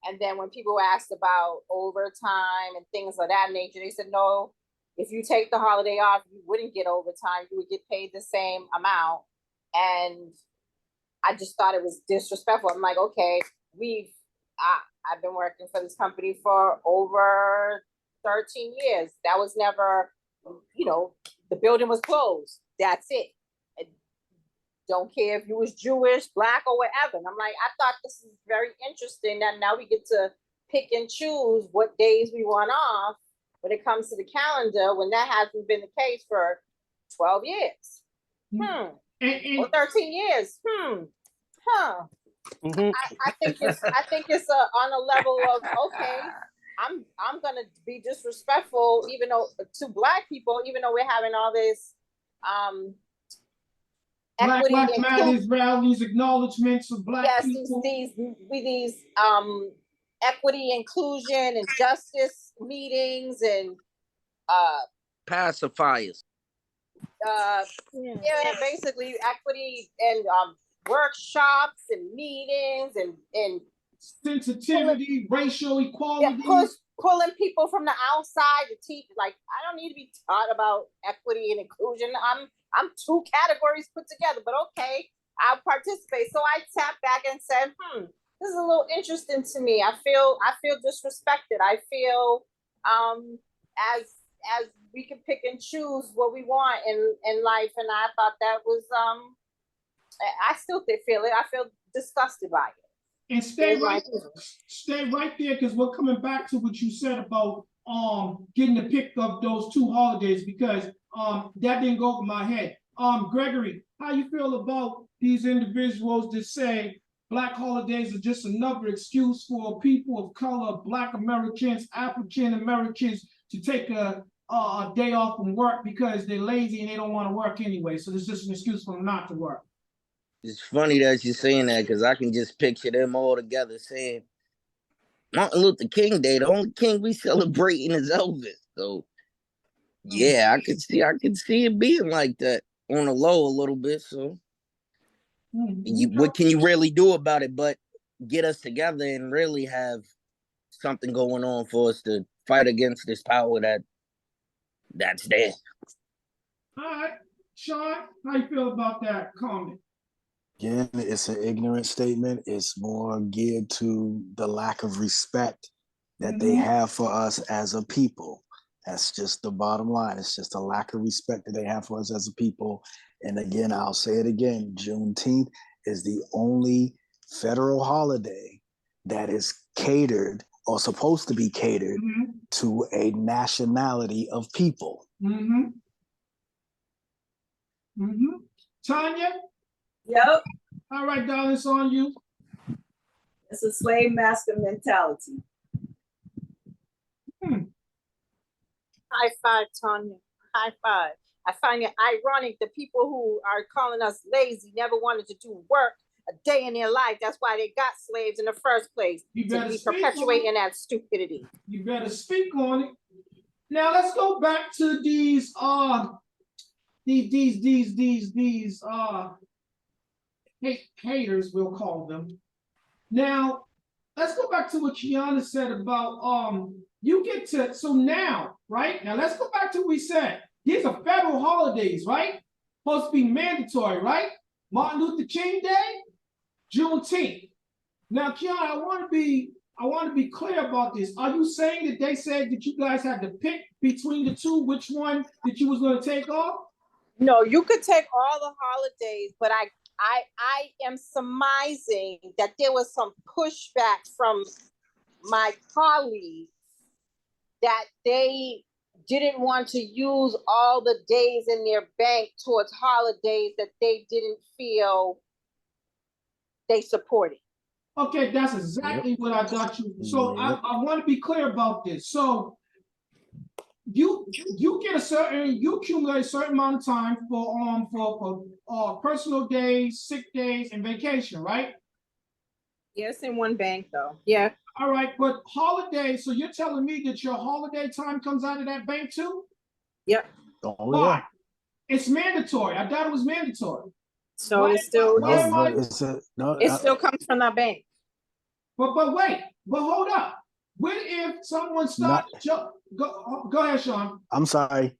G: And then when people asked about overtime and things of that nature, they said, no, if you take the holiday off, you wouldn't get overtime. You would get paid the same amount. And I just thought it was disrespectful. I'm like, okay, I've been working for this company for over 13 years. That was never, you know, the building was closed. That's it. I don't care if you was Jewish, Black, or whatever. And I'm like, I thought this is very interesting that now we get to pick and choose what days we want off when it comes to the calendar, when that hasn't been the case for 12 years. Or 13 years.
M: Mm-hmm.
G: I think it's on a level of, okay, I'm gonna be disrespectful even though to Black people, even though we're having all this equity
B: Black Matters rallies, acknowledgments of Black people.
G: these equity, inclusion, and justice meetings and
M: Pacifiers.
G: Basically equity and workshops and meetings and
B: sensitivity, racial equality.
G: Pulling people from the outside to teach. Like, I don't need to be taught about equity and inclusion. I'm 2 categories put together, but okay, I'll participate. So I tapped back and said, this is a little interesting to me. I feel disrespected. I feel as we can pick and choose what we want in life, and I thought that was I still feel it. I feel disgusted by it.
B: And stay right there, because we're coming back to what you said about getting to pick up those 2 holidays, because that didn't go over my head. Gregory, how you feel about these individuals that say Black holidays are just another excuse for people of color, Black Americans, African Americans to take a day off from work because they're lazy and they don't want to work anyway? So it's just an excuse for them not to work.
M: It's funny that you're saying that because I can just picture them all together saying Martin Luther King Day, the only king we celebrating is Elvis. So yeah, I could see it being like that on the low a little bit. So what can you really do about it but get us together and really have something going on for us to fight against this power that's there.
B: All right, Sean, how you feel about that comment?
H: Again, it's an ignorant statement. It's more geared to the lack of respect that they have for us as a people. That's just the bottom line. It's just a lack of respect that they have for us as a people. And again, I'll say it again, Juneteenth is the only federal holiday that is catered or supposed to be catered to a nationality of people.
B: Tanya?
C: Yep.
B: All right, darling, it's on you.
C: It's a slave master mentality.
G: High five, Tanya. High five. I find it ironic that people who are calling us lazy never wanted to do work a day in their life. That's why they got slaves in the first place. To be perpetuating that stupidity.
B: You better speak on it. Now let's go back to these haters, we'll call them. Now, let's go back to what Kiana said about you get to, so now, right? Now let's go back to what we said. These are federal holidays, right? supposed to be mandatory, right? Martin Luther King Day, Juneteenth. Now, Kiana, I want to be clear about this. Are you saying that they said that you guys had to pick between the two, which one that you was going to take off?
G: No, you could take all the holidays, but I am surmising that there was some pushback from my colleagues that they didn't want to use all the days in their bank towards holidays that they didn't feel they supported.
B: Okay, that's exactly what I got you. So I want to be clear about this. So you get you accumulate a certain amount of time for personal days, sick days, and vacation, right?
G: Yes, in one bank though. Yeah.
B: All right, but holidays. So you're telling me that your holiday time comes out of that bank too?
G: Yep.
H: Oh,
B: Why?
H: yeah.
B: It's mandatory. I thought it was mandatory.
G: So it's still
B: it
G: still comes from the bank.
B: But wait, but hold up. What if someone starts go ahead, Sean.
H: I'm sorry.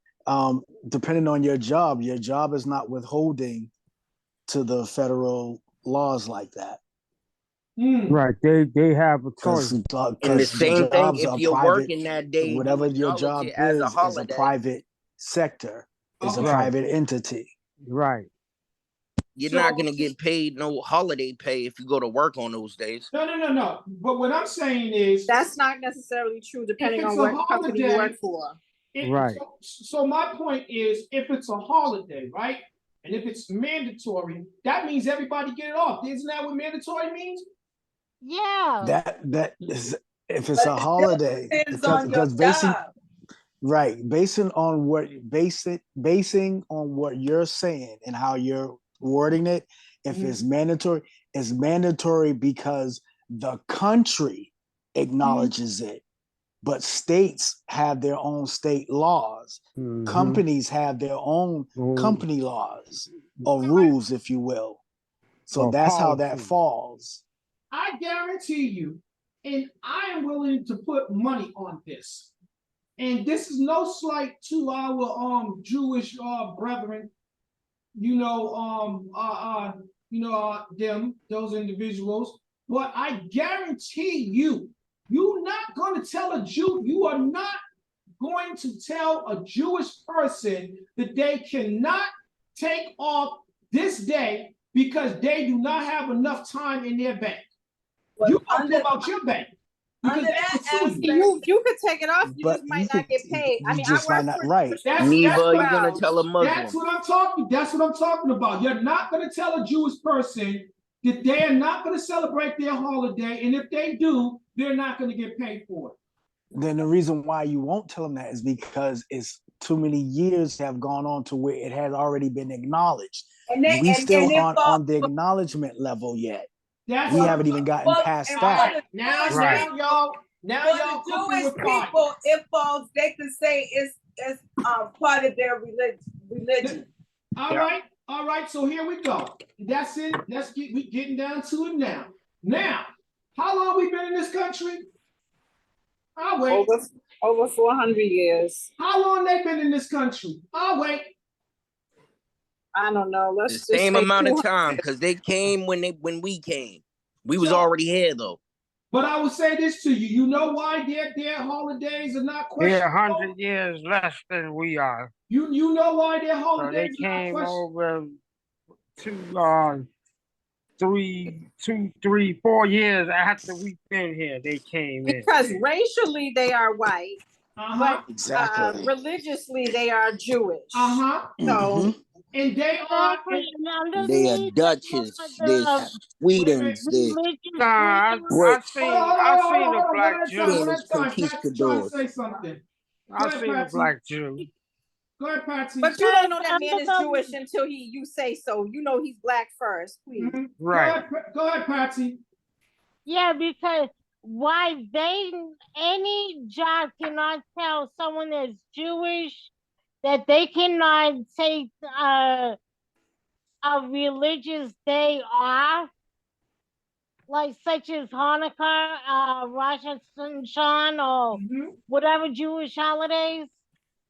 H: Depending on your job is not withholding to the federal laws like that.
E: Right. They have a choice.
M: And the same thing if you're working that day,
H: whatever your job
M: as a
H: is a
M: holiday.
H: private sector, is a private entity.
E: Right.
M: You're not going to get paid no holiday pay if you go to work on those days.
B: No. But what I'm saying is
G: that's not necessarily true depending on what company you work for.
E: Right.
B: So my point is, if it's a holiday, right, and if it's mandatory, that means everybody get it off. Isn't that what mandatory means?
D: Yeah.
H: That is, if it's a holiday, because basing on what you're saying and how you're wording it, if it's mandatory because the country acknowledges it, but states have their own state laws. Companies have their own company laws or rules, if you will. So that's how that falls.
B: I guarantee you, and I am willing to put money on this. And this is no slight to our Jewish brethren, those individuals. But I guarantee you, you're not going to tell a Jew, you are not going to tell a Jewish person that they cannot take off this day because they do not have enough time in their bank. You talk about your bank.
G: Under that aspect, you could take it off, you just might not get paid. I mean, I work for
H: right.
M: Neither you're gonna tell a Muslim.
B: That's what I'm talking about. You're not gonna tell a Jewish person that they are not gonna celebrate their holiday, and if they do, they're not gonna get paid for it.
H: Then the reason why you won't tell them that is because it's too many years have gone on to where it has already been acknowledged. We still aren't on the acknowledgement level yet. We haven't even gotten past that.
B: Now y'all
C: Jewish people, it falls. They can say it's part of their religion.
B: All right. So here we go. That's it. We getting down to it now. Now, how long we been in this country? I'll wait.
G: Over 400 years.
B: How long they been in this country? I'll wait.
G: I don't know. Let's
M: the same amount of time because they came when we came. We was already here though.
B: But I will say this to you: you know why their holidays are not questionable?
E: They're 100 years less than we are.
B: You know why their holidays
E: so they came
B: are not
E: over 4 years after we've been here. They came in
G: because racially they are white, but
H: exactly.
G: Religiously they are Jewish.
B: So. And they are
M: Dutches, they're Swedens,
E: I've seen a black Jew.
M: Conquistadors.
E: I've seen a black Jew.
B: Go ahead, Patsy.
G: But you don't know that man is Jewish until you say so. You know he's black first, please.
E: Right.
B: Go ahead, Patsy.
D: Yeah, because any job cannot tell someone that's Jewish that they cannot take a religious day off, like such as Hanukkah, Rosh Hashanah, or whatever Jewish holidays.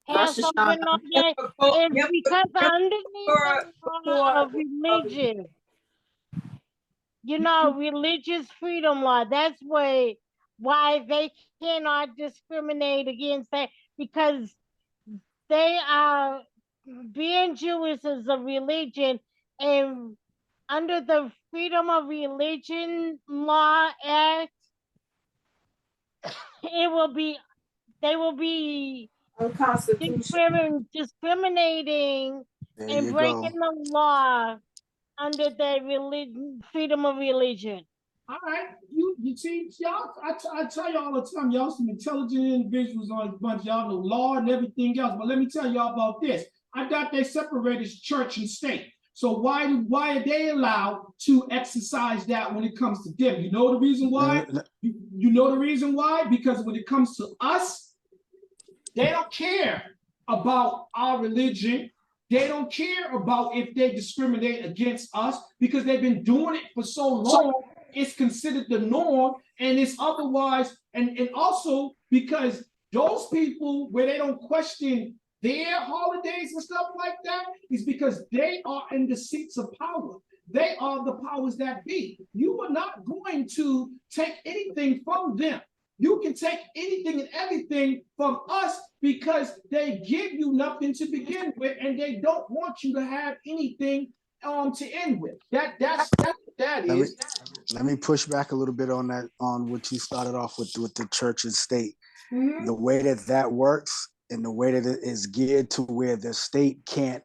D: Passover and all that is because underneath the law of religion, religious freedom law. That's why they cannot discriminate against that, because they are being Jewish is a religion, and under the Freedom of Religion Law Act, they will be discriminating
H: There
D: and
H: you
D: breaking
H: go.
D: the law under the freedom of religion.
B: All right, you see, y'all. I tell you all the time, y'all some intelligent individuals on this bunch. Y'all know law and everything else. But let me tell y'all about this. I thought they separated church and state. So why are they allowed to exercise that when it comes to them? You know the reason why? You know the reason why? Because when it comes to us, they don't care about our religion. They don't care about if they discriminate against us because they've been doing it for so long. It's considered the norm, and it's otherwise, and also because those people where they don't question their holidays and stuff like that is because they are in the seats of power. They are the powers that be. You are not going to take anything from them. You can take anything and everything from us because they give you nothing to begin with, and they don't want you to have anything to end with. That's what that is.
H: Let me push back a little bit on that, on what you started off with the church and state. The way that works and the way that it is geared to where the state can't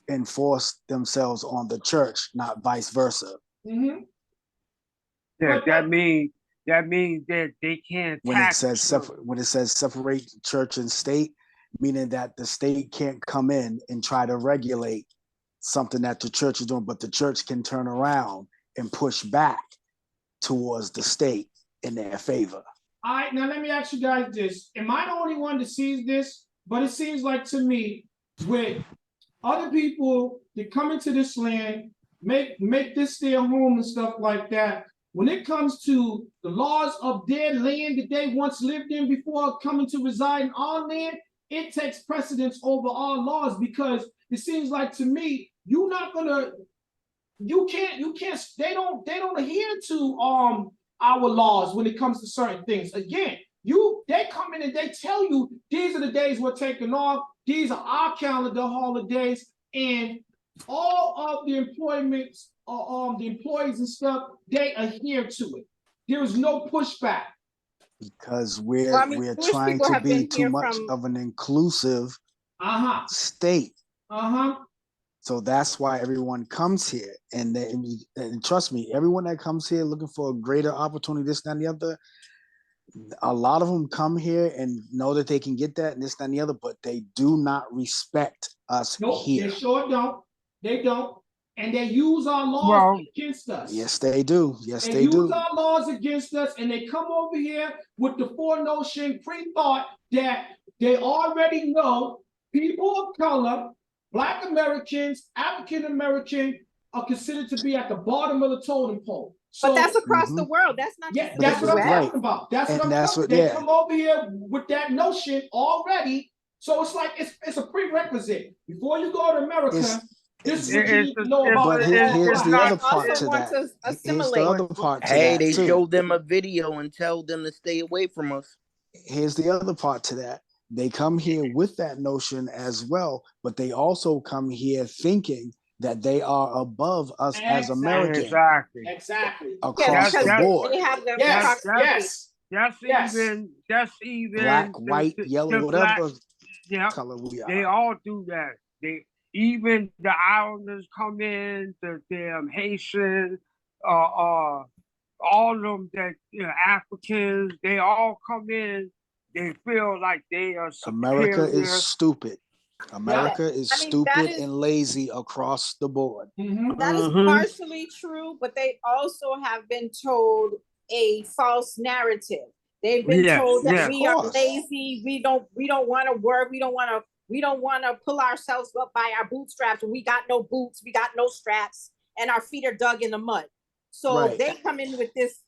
H: enforce themselves on the church, not vice versa.
E: Yeah, that means that they can't
H: when it says separate church and state, meaning that the state can't come in and try to regulate something that the church is doing, but the church can turn around and push back towards the state in their favor.
B: All right, now let me ask you guys this. Am I the only one that sees this? But it seems like to me, with other people that come into this land, make this their home and stuff like that, when it comes to the laws of their land that they once lived in before coming to reside in our land, it takes precedence over our laws, because it seems like to me, they don't adhere to our laws when it comes to certain things. Again, they come in and they tell you these are the days we're taking off, these are our calendar holidays, and all of the employments, the employees and stuff, they adhere to it. There is no pushback.
H: Because we're trying to be too much of an inclusive state. So that's why everyone comes here, and trust me, everyone that comes here looking for a greater opportunity, this, that, and the other, a lot of them come here and know that they can get that and this, that, and the other, but they do not respect us here.
B: They sure don't. They don't. And they use our laws against us.
H: Yes, they do. Yes, they
B: use
H: do.
B: Our laws against us, and they come over here with the foreknown, pre-thought that they already know people of color, Black Americans, African American are considered to be at the bottom of the totem pole. So,
G: but that's across the world. That's not just
B: that's what I'm talking about. That's what I'm talking about. They come over here with that notion already. So it's like it's a prerequisite. Before you go to America, this is what you need to know about.
H: But here's the other part to that. Here's the other part to that.
M: Hey, they show them a video and tell them to stay away from us.
H: Here's the other part to that. They come here with that notion as well, but they also come here thinking that they are above us as Americans.
B: Exactly.
H: Across the board.
G: They have their
E: That's even
H: black, white, yellow, whatever color we are.
E: They all do that. Even the Islanders come in, the damn Haitians, all of them that Africans, they all come in. They feel like they are superior.
H: America is stupid. America is stupid and lazy across the board.
G: That is partially true, but they also have been told a false narrative. They've been told that we are lazy. We don't want to work. We don't want to pull ourselves up by our bootstraps. We got no boots. We got no straps, and our feet are dug in the mud. So they come in with this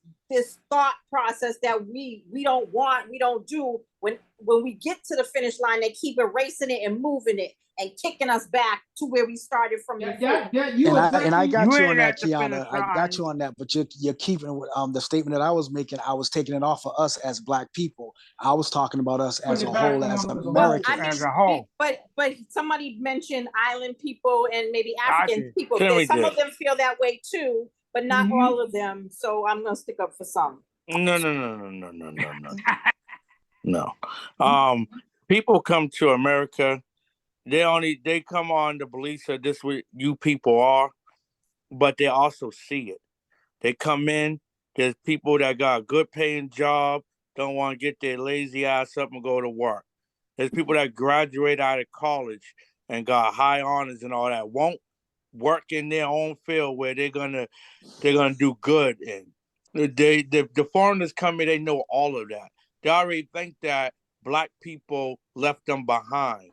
G: thought process that we don't want, we don't do, when we get to the finish line, they keep erasing it and moving it and kicking us back to where we started from before.
H: I got you on that, Kiana. I got you on that, but you're keeping the statement that I was making. I was taking it off of us as Black people. I was talking about us as a whole, as Americans.
E: As a whole.
G: But somebody mentioned island people and maybe African people.
M: Clearly
G: Some
M: did.
G: of them feel that way too, but not all of them. So I'm gonna stick up for some.
F: No. People come to America. They come on the beliefs that this what you people are, but they also see it. They come in. There's people that got a good paying job, don't want to get their lazy ass up and go to work. There's people that graduate out of college and got high honors and all that, won't work in their own field where they're gonna do good in. The foreigners come in, they know all of that. They already think that Black people left them behind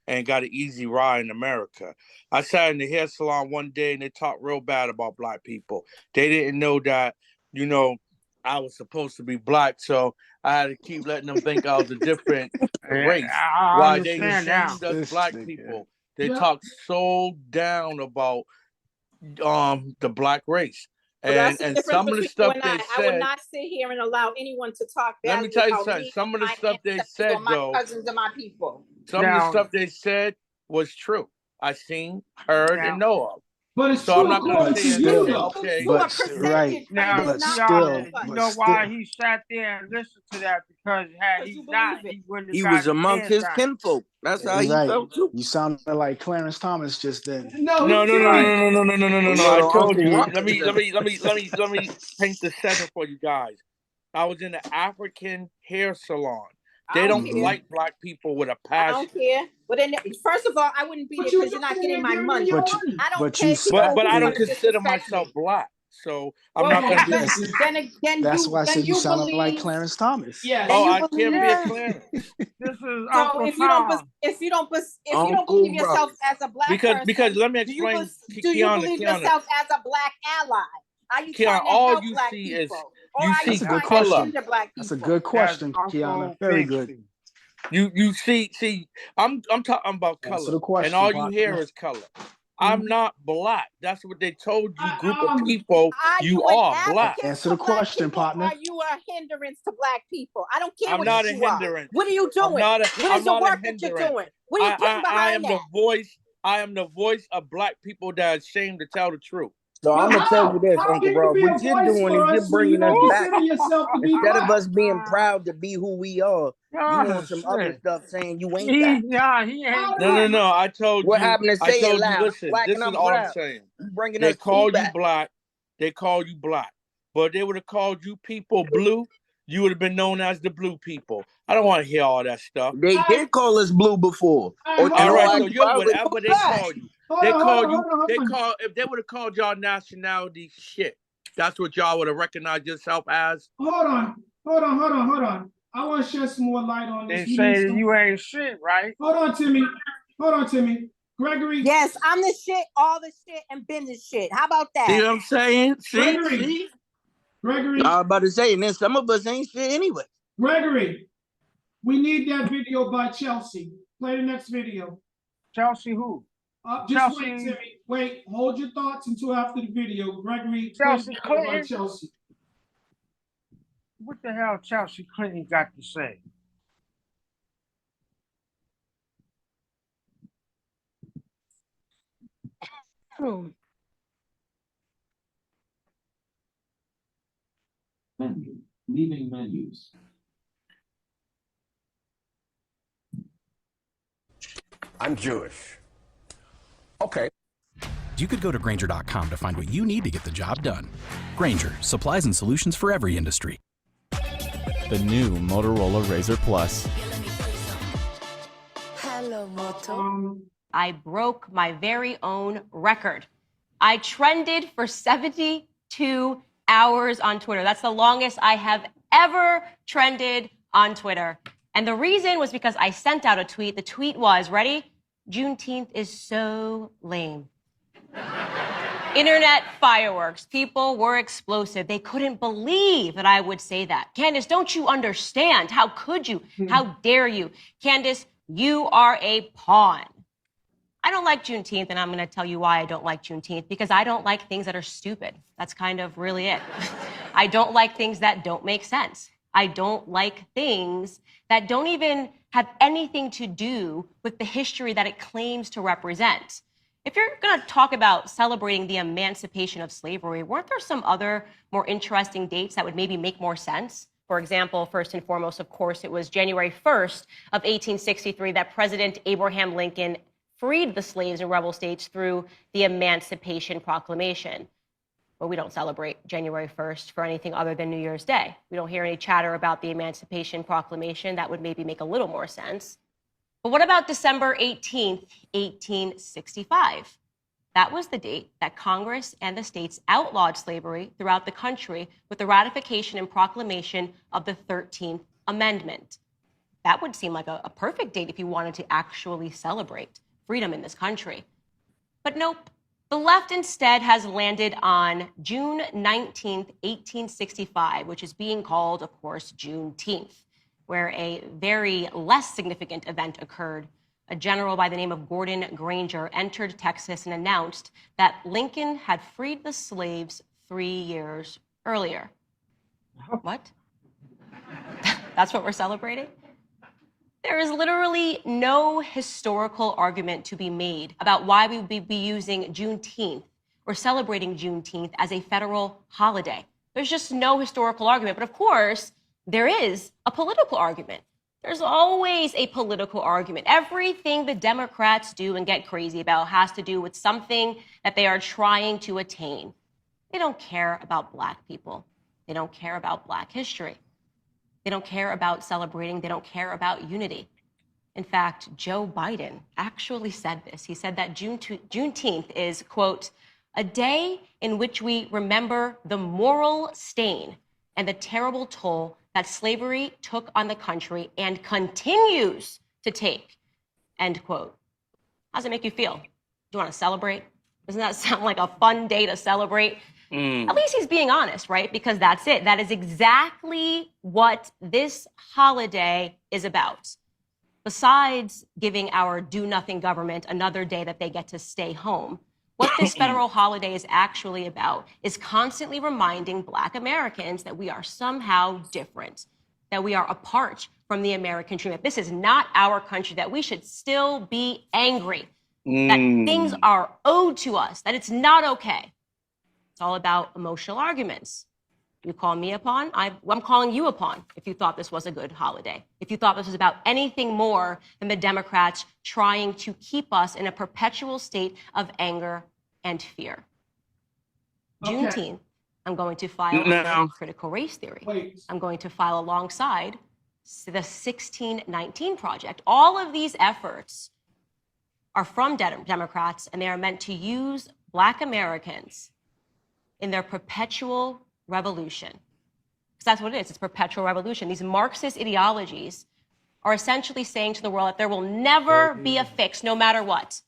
F: and got an easy ride in America. I sat in the hair salon one day and they talked real bad about Black people. They didn't know that, I was supposed to be Black, so I had to keep letting them think I was a different race. Why they shamed us Black people. They talk so down about the Black race. And some of the stuff they said,
G: I would not sit here and allow anyone to talk badly.
F: Let me tell you something. Some of the stuff they said,
G: my
F: though,
G: cousins and my people.
F: Some of the stuff they said was true. I seen, heard, and know of.
B: But it's
F: so I'm not going to say okay.
H: But right now, but still,
E: you know why he sat there and listened to that? Because had he not, he wouldn't have.
M: He was amongst his kinfolk. That's how he felt too.
H: You sounded like Clarence Thomas just then.
F: No. I told you. Let me paint the setting for you guys. I was in an African hair salon. They don't like Black people with a passion.
G: I don't care. But then, first of all, I wouldn't be there because you're not getting my money. I don't care.
F: But I don't consider myself Black, so I'm not going to be.
G: Then
H: that's why I said you sounded like Clarence Thomas.
G: Yeah.
F: Oh, I can't be a Clarence.
E: This is
G: so if you don't believe yourself as a Black person,
F: because let me explain.
G: Do you believe yourself as a Black ally? Are you trying to
F: all
G: help
F: you
G: Black
F: see
G: people?
F: is
H: That's a good question. That's a good question, Kiana. Very good.
F: You see, I'm talking about color, and all you hear is color. I'm not Black. That's what they told you, group of people. You are Black.
H: Answer the question, partner.
G: Are you a hindrance to Black people? I don't care
F: I'm
G: what
F: not
G: you
F: a hindrance.
G: are. What are you doing? What is the work that you're doing? What are you getting behind that?
F: I am the voice of Black people that are ashamed to tell the truth.
M: So I'm gonna tell you this, Uncle Rob. What you're doing is you're bringing us back. Instead of us being proud to be who we are, you want some other stuff saying you ain't that.
E: He ain't.
F: No. I told you.
M: What happened to say it loud?
F: Listen, this is all I'm saying.
M: Bringing
F: they
M: us
F: call
M: back.
F: you Black. They call you Black. But they would have called you people blue. You would have been known as the blue people. I don't want to hear all that stuff.
M: They did call us blue before.
F: All right, so you're whatever they call you. If they would have called y'all nationality shit, that's what y'all would have recognized yourself as.
B: Hold on. I want to shed some more light on this.
E: They say that you ain't shit, right?
B: Hold on, Timmy. Gregory.
G: Yes, I'm the shit, all the shit, and been the shit. How about that?
F: See what I'm saying?
B: Gregory.
M: I was about to say, and then some of us ain't shit anyway.
B: Gregory, we need that video by Chelsea. Play the next video.
E: Chelsea who?
B: Just wait, Timmy. Wait, hold your thoughts until after the video. Gregory,
E: Chelsea
B: play by Chelsea.
E: What the hell Chelsea Clinton got to say?
I: Menu. Leaving menus.
N: I'm Jewish. Okay. You could go to Grainger.com to find what you need to get the job done. Grainger, supplies and solutions for every industry.
O: The new Motorola Razr Plus.
P: Hello, Moto. I broke my very own record. I trended for 72 hours on Twitter. That's the longest I have ever trended on Twitter. And the reason was because I sent out a tweet. The tweet was, ready? Juneteenth is so lame. Internet fireworks. People were explosive. They couldn't believe that I would say that. Candace, don't you understand? How could you? How dare you? Candace, you are a pawn. I don't like Juneteenth, and I'm going to tell you why I don't like Juneteenth, because I don't like things that are stupid. That's kind of really it. I don't like things that don't make sense. I don't like things that don't even have anything to do with the history that it claims to represent. If you're going to talk about celebrating the emancipation of slavery, weren't there some other more interesting dates that would maybe make more sense? For example, first and foremost, of course, it was January 1st of 1863 that President Abraham Lincoln freed the slaves in rebel states through the Emancipation Proclamation. But we don't celebrate January 1st for anything other than New Year's Day. We don't hear any chatter about the Emancipation Proclamation. That would maybe make a little more sense. But what about December 18th, 1865? That was the date that Congress and the states outlawed slavery throughout the country with the ratification and proclamation of the 13th Amendment. That would seem like a perfect date if you wanted to actually celebrate freedom in this country. But nope, the left instead has landed on June 19th, 1865, which is being called, of course, Juneteenth, where a very less significant event occurred. A general by the name of Gordon Granger entered Texas and announced that Lincoln had freed the slaves 3 years earlier. What? That's what we're celebrating? There is literally no historical argument to be made about why we would be using Juneteenth or celebrating Juneteenth as a federal holiday. There's just no historical argument. But of course, there is a political argument. There's always a political argument. Everything the Democrats do and get crazy about has to do with something that they are trying to attain. They don't care about Black people. They don't care about Black history. They don't care about celebrating. They don't care about unity. In fact, Joe Biden actually said this. He said that Juneteenth is, quote, a day in which we remember the moral stain and the terrible toll that slavery took on the country and continues to take, end quote. How does it make you feel? Do you want to celebrate? Doesn't that sound like a fun day to celebrate? At least he's being honest, right? Because that's it. That is exactly what this holiday is about. Besides giving our do-nothing government another day that they get to stay home, what this federal holiday is actually about is constantly reminding Black Americans that we are somehow different, that we are apart from the American dream, that this is not our country, that we should still be angry, that things are owed to us, that it's not okay. It's all about emotional arguments. You call me a pawn, I'm calling you a pawn if you thought this was a good holiday. If you thought this was about anything more than the Democrats trying to keep us in a perpetual state of anger and fear. Okay. Juneteenth, I'm going to file under critical race theory. Wait. I'm going to file alongside the 1619 Project. All of these efforts are from Democrats, and they are meant to use Black Americans in their perpetual revolution. Because that's what it is. It's perpetual revolution. These Marxist ideologies are essentially saying to the world that there will never be a fix no matter what.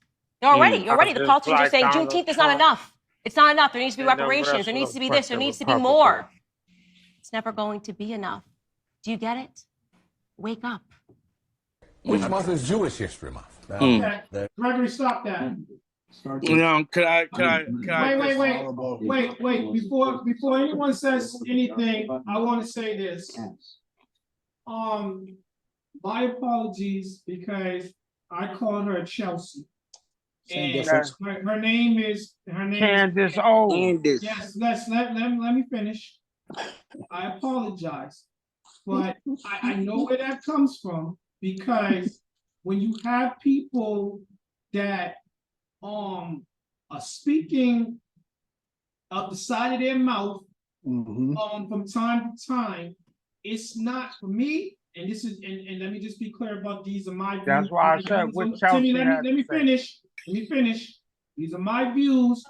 P: Already, the politicians are saying Juneteenth is not enough. It's not enough. There needs to be reparations. There needs to be this. There needs to be more. It's never going to be enough. Do you get it? Wake up.
Q: Which month is Jewish History Month?
B: Okay. Gregory, stop that.
F: Could I
B: Wait. Before anyone says anything, I want to say this. My apologies because I called her Chelsea. And her name is
E: Candace O.
B: Yes, let me finish. I apologize, but I know where that comes from, because when you have people that are speaking of the side of their mouth from time to time, it's not for me. And this is, and let me just be clear about these are my views.
E: That's why I said with Chelsea.
B: Let me finish. These are my views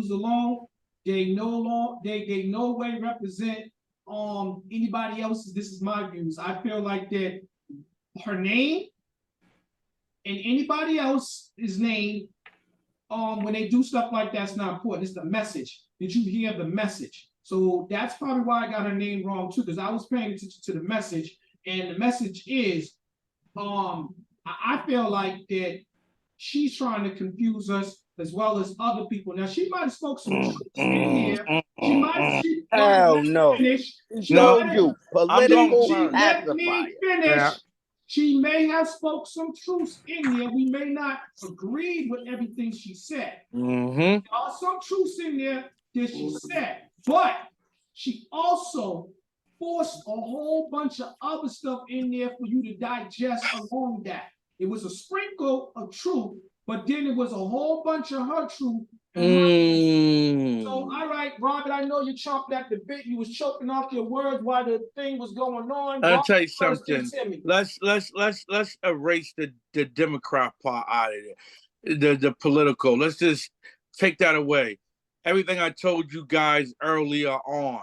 B: alone. They no way represent anybody else's. This is my views. I feel like that her name and anybody else's name when they do stuff like that's not important. It's the message. Did you hear the message? So that's probably why I got her name wrong too, because I was paying attention to the message, and the message is, I feel like that she's trying to confuse us as well as other people. Now she might have spoke some truth in here.
M: Hell no.
B: Finish.
M: She told you,
F: I'm going
M: political
F: first.
B: Let
M: pacifier.
B: me finish.
E: Yeah.
B: She may have spoke some truths in there. We may not agree with everything she said.
F: Mm-hmm.
B: There are some truths in there that she said, but she also forced a whole bunch of other stuff in there for you to digest along that. It was a sprinkle of truth, but then it was a whole bunch of her truth. So, all right, Robert, I know you chomped at the bit. You was choking off your words while the thing was going on.
F: I'll tell you something. Let's erase the Democrat part out of it. The political. Let's just take that away. Everything I told you guys earlier on.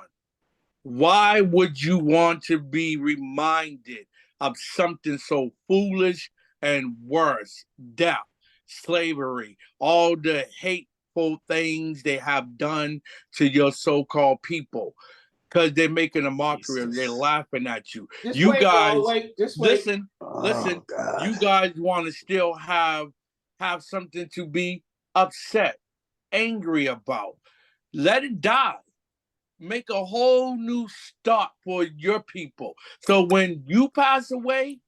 F: Why would you want to be reminded of something so foolish and worse? Death, slavery, all the hateful things they have done to your so-called people. Because they're making a mockery of, they're laughing at you.
B: Just
F: you
B: wait,
F: guys,
B: bro, wait, just
F: listen,
B: wait.
F: listen. You guys want to still have something to be upset, angry about. Let it die. Make a whole new start for your people. So when you pass away,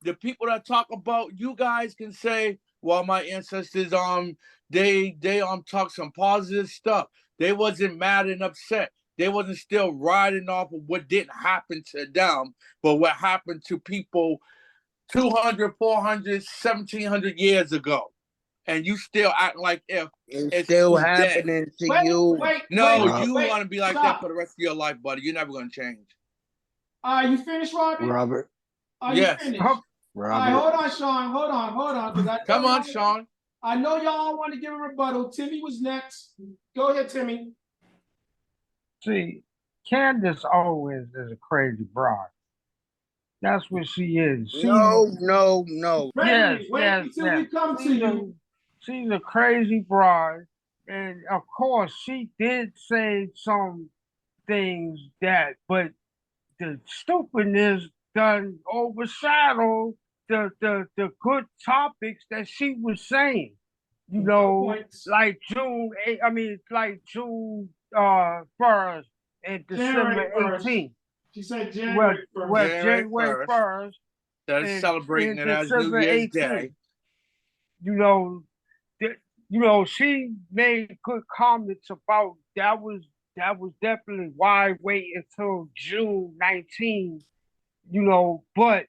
F: the people that talk about you guys can say, well, my ancestors they talk some positive stuff. They wasn't mad and upset. They wasn't still riding off of what didn't happen to them, but what happened to people 200, 400, 1700 years ago. And you still act like if
M: it's still happening
F: dead.
M: to you.
F: You want to be like that for the rest of your life, buddy. You're never going to change.
B: Are you finished, Robert? Are you finished? All right, hold on, Sean. Hold on.
F: Come on, Sean.
B: I know y'all want to give a rebuttal. Timmy was next. Go ahead, Timmy.
E: See, Candace Owens is a crazy broad. That's what she is.
M: No.
B: Yes, until we come to you.
E: She's a crazy broad. And of course, she did say some things but the stupidness done overshadowed the good topics that she was saying. You know, like June 1st and December 18th.
B: She said January 1st.
E: Well, January 1st.
F: That is celebrating it as New Year's Day.
E: You know, she made good comments about that was definitely why wait until June 19th, but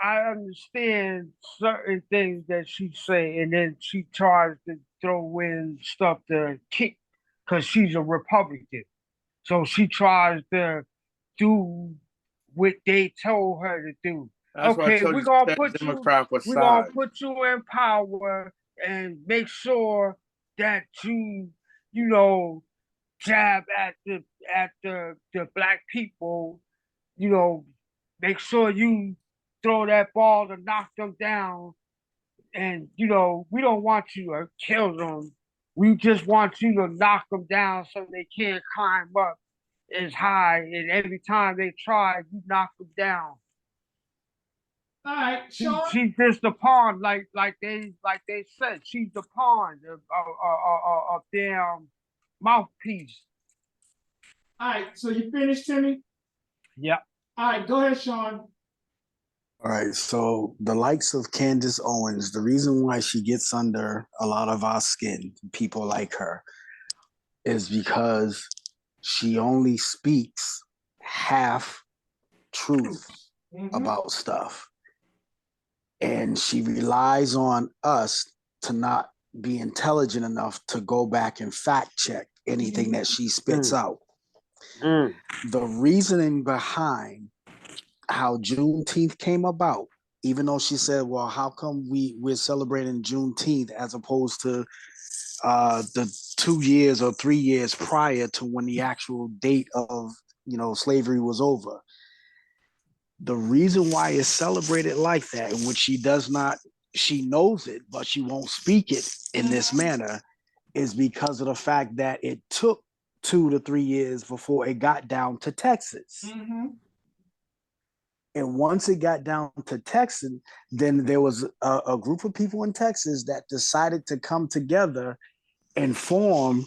E: I understand certain things that she say, and then she tries to throw in stuff to kick because she's a Republican. So she tries to do what they told her to do.
F: That's
E: okay, we're gonna put you in power and make sure that you jab at the black people, make sure you throw that ball to knock them down. And we don't want you to kill them. We just want you to knock them down so they can't climb up as high. And every time they try, you knock them down.
B: All right, Sean.
E: She's just the pawn, like they said. She's the pawn of their mouthpiece.
B: All right, so you finished, Timmy?
E: Yeah.
B: All right, go ahead, Sean.
H: All right, so the likes of Candace Owens, the reason why she gets under a lot of our skin, people like her, is because she only speaks half truth about stuff. And she relies on us to not be intelligent enough to go back and fact check anything that she spits out. The reasoning behind how Juneteenth came about, even though she said, well, how come we're celebrating Juneteenth as opposed to the 2 years or 3 years prior to when the actual date of slavery was over. The reason why it's celebrated like that, in which she does not she knows it, but she won't speak it in this manner, is because of the fact that it took 2 to 3 years before it got down to Texas. And once it got down to Texas, then there was a group of people in Texas that decided to come together and form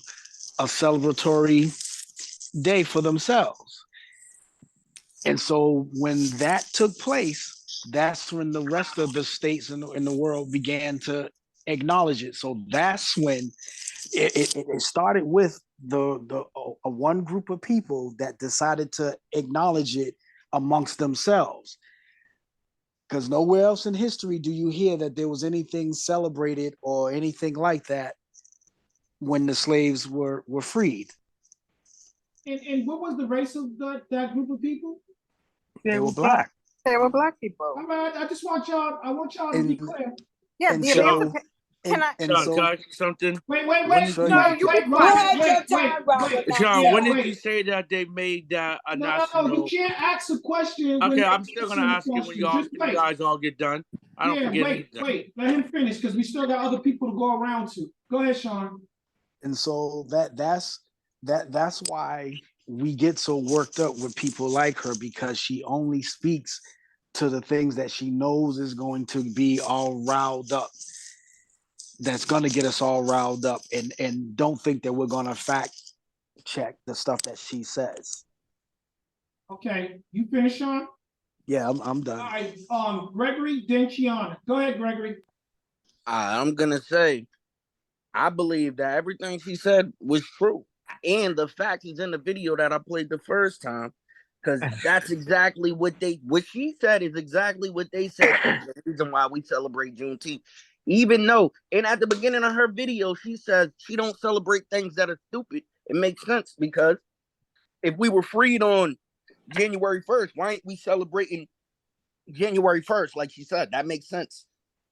H: a celebratory day for themselves. And so when that took place, that's when the rest of the states in the world began to acknowledge it. So that's when it started with the one group of people that decided to acknowledge it amongst themselves. Because nowhere else in history do you hear that there was anything celebrated or anything like that when the slaves were freed.
B: And what was the race of that group of people?
H: They were black.
C: They were black people.
B: All right, I want y'all to be clear.
G: Yeah,
H: And
G: the
H: so,
G: can I?
H: and
F: Sean,
H: so,
F: can I ask you something?
B: Wait,
H: sure
G: No,
H: you
G: you
H: can.
G: had your time, Robert.
F: Sean,
B: Yeah,
F: when did
B: wait.
F: you say that they made that a
B: No,
F: national?
B: you can't ask a question.
F: Okay,
B: when
F: I'm still gonna ask you when
B: Just
F: you
B: wait.
F: guys all get done. I don't forget anything.
B: Wait. Let him finish because we still got other people to go around to. Go ahead, Sean.
H: And so that's why we get so worked up with people like her, because she only speaks to the things that she knows is going to be all riled up. That's going to get us all riled up, and don't think that we're going to fact check the stuff that she says.
B: Okay, you finish, Sean?
H: Yeah, I'm done.
B: All right, Gregory Denciana. Go ahead, Gregory.
M: I'm gonna say, I believe that everything she said was true, and the fact is in the video that I played the first time, because that's exactly what she said is exactly what they said is the reason why we celebrate Juneteenth. Even though, and at the beginning of her video, she says she don't celebrate things that are stupid. It makes sense, because if we were freed on January 1st, why ain't we celebrating January 1st? Like she said, that makes sense.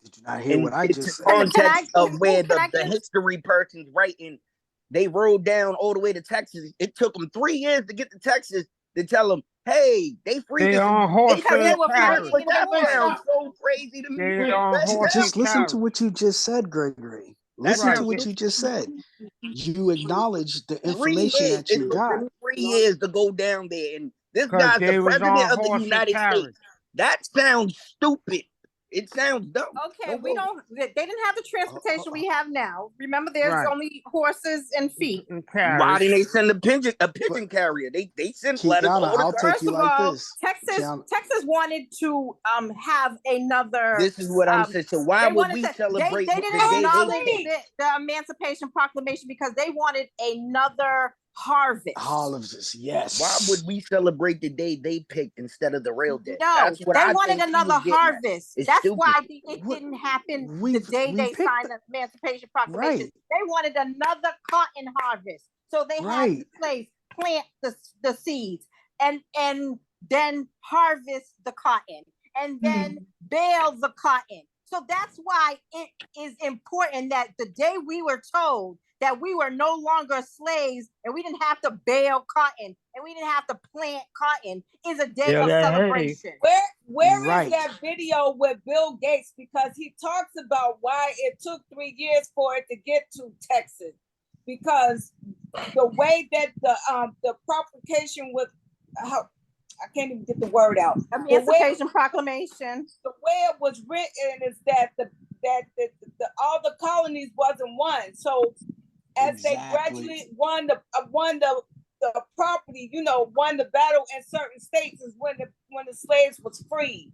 H: Did you not hear what I just said?
M: Context of where the history person's writing, they rode down all the way to Texas. It took them 3 years to get to Texas to tell them, hey, they freed
E: They
M: us.
E: on horse
M: They
E: and carriage.
M: but that sounds so crazy to me.
E: They on horse
H: Just
E: and
H: listen
E: carriage.
H: to what you just said, Gregory. Listen to what you just said. You acknowledge the information that you got.
M: 3 years to go down there, and this
E: 'Cause
M: guy's
E: they
M: the
E: was
M: president
E: on
M: of the
E: horse and
M: United States.
E: carriage.
M: That sounds stupid. It sounds dumb.
G: Okay, they didn't have the transportation we have now. Remember, there's
M: Right.
G: only horses and feet.
M: Why didn't they send a pigeon carrier? They sent letters all the time.
G: First of all, Texas wanted to have another.
M: This is what I'm saying. So why would we celebrate
G: They
M: the
G: didn't
M: day
G: acknowledge
M: they picked?
G: the Emancipation Proclamation because they wanted another harvest.
H: Harvest, yes.
M: Why would we celebrate the day they picked instead of the real day?
G: No,
M: That's what
G: they
M: I
G: wanted
M: think she
G: another
M: was getting at.
G: harvest.
M: It's
G: That's
M: stupid.
G: why it didn't happen the day they signed the Emancipation Proclamation.
H: Right.
G: They wanted another cotton harvest. So they had the slaves plant the seeds and then harvest the cotton and then bale the cotton. So that's why it is important that the day we were told that we were no longer slaves and we didn't have to bale cotton and we didn't have to plant cotton is a day of celebration.
C: Where is that video with Bill Gates? Because he talks about why it took 3 years for it to get to Texas. Because the way that the proclamation was, I can't even get the word out.
G: Emancipation Proclamation.
C: The way it was written is that the all the colonies wasn't one. So as they gradually won the property, won the battle in certain states is when the slaves was freed.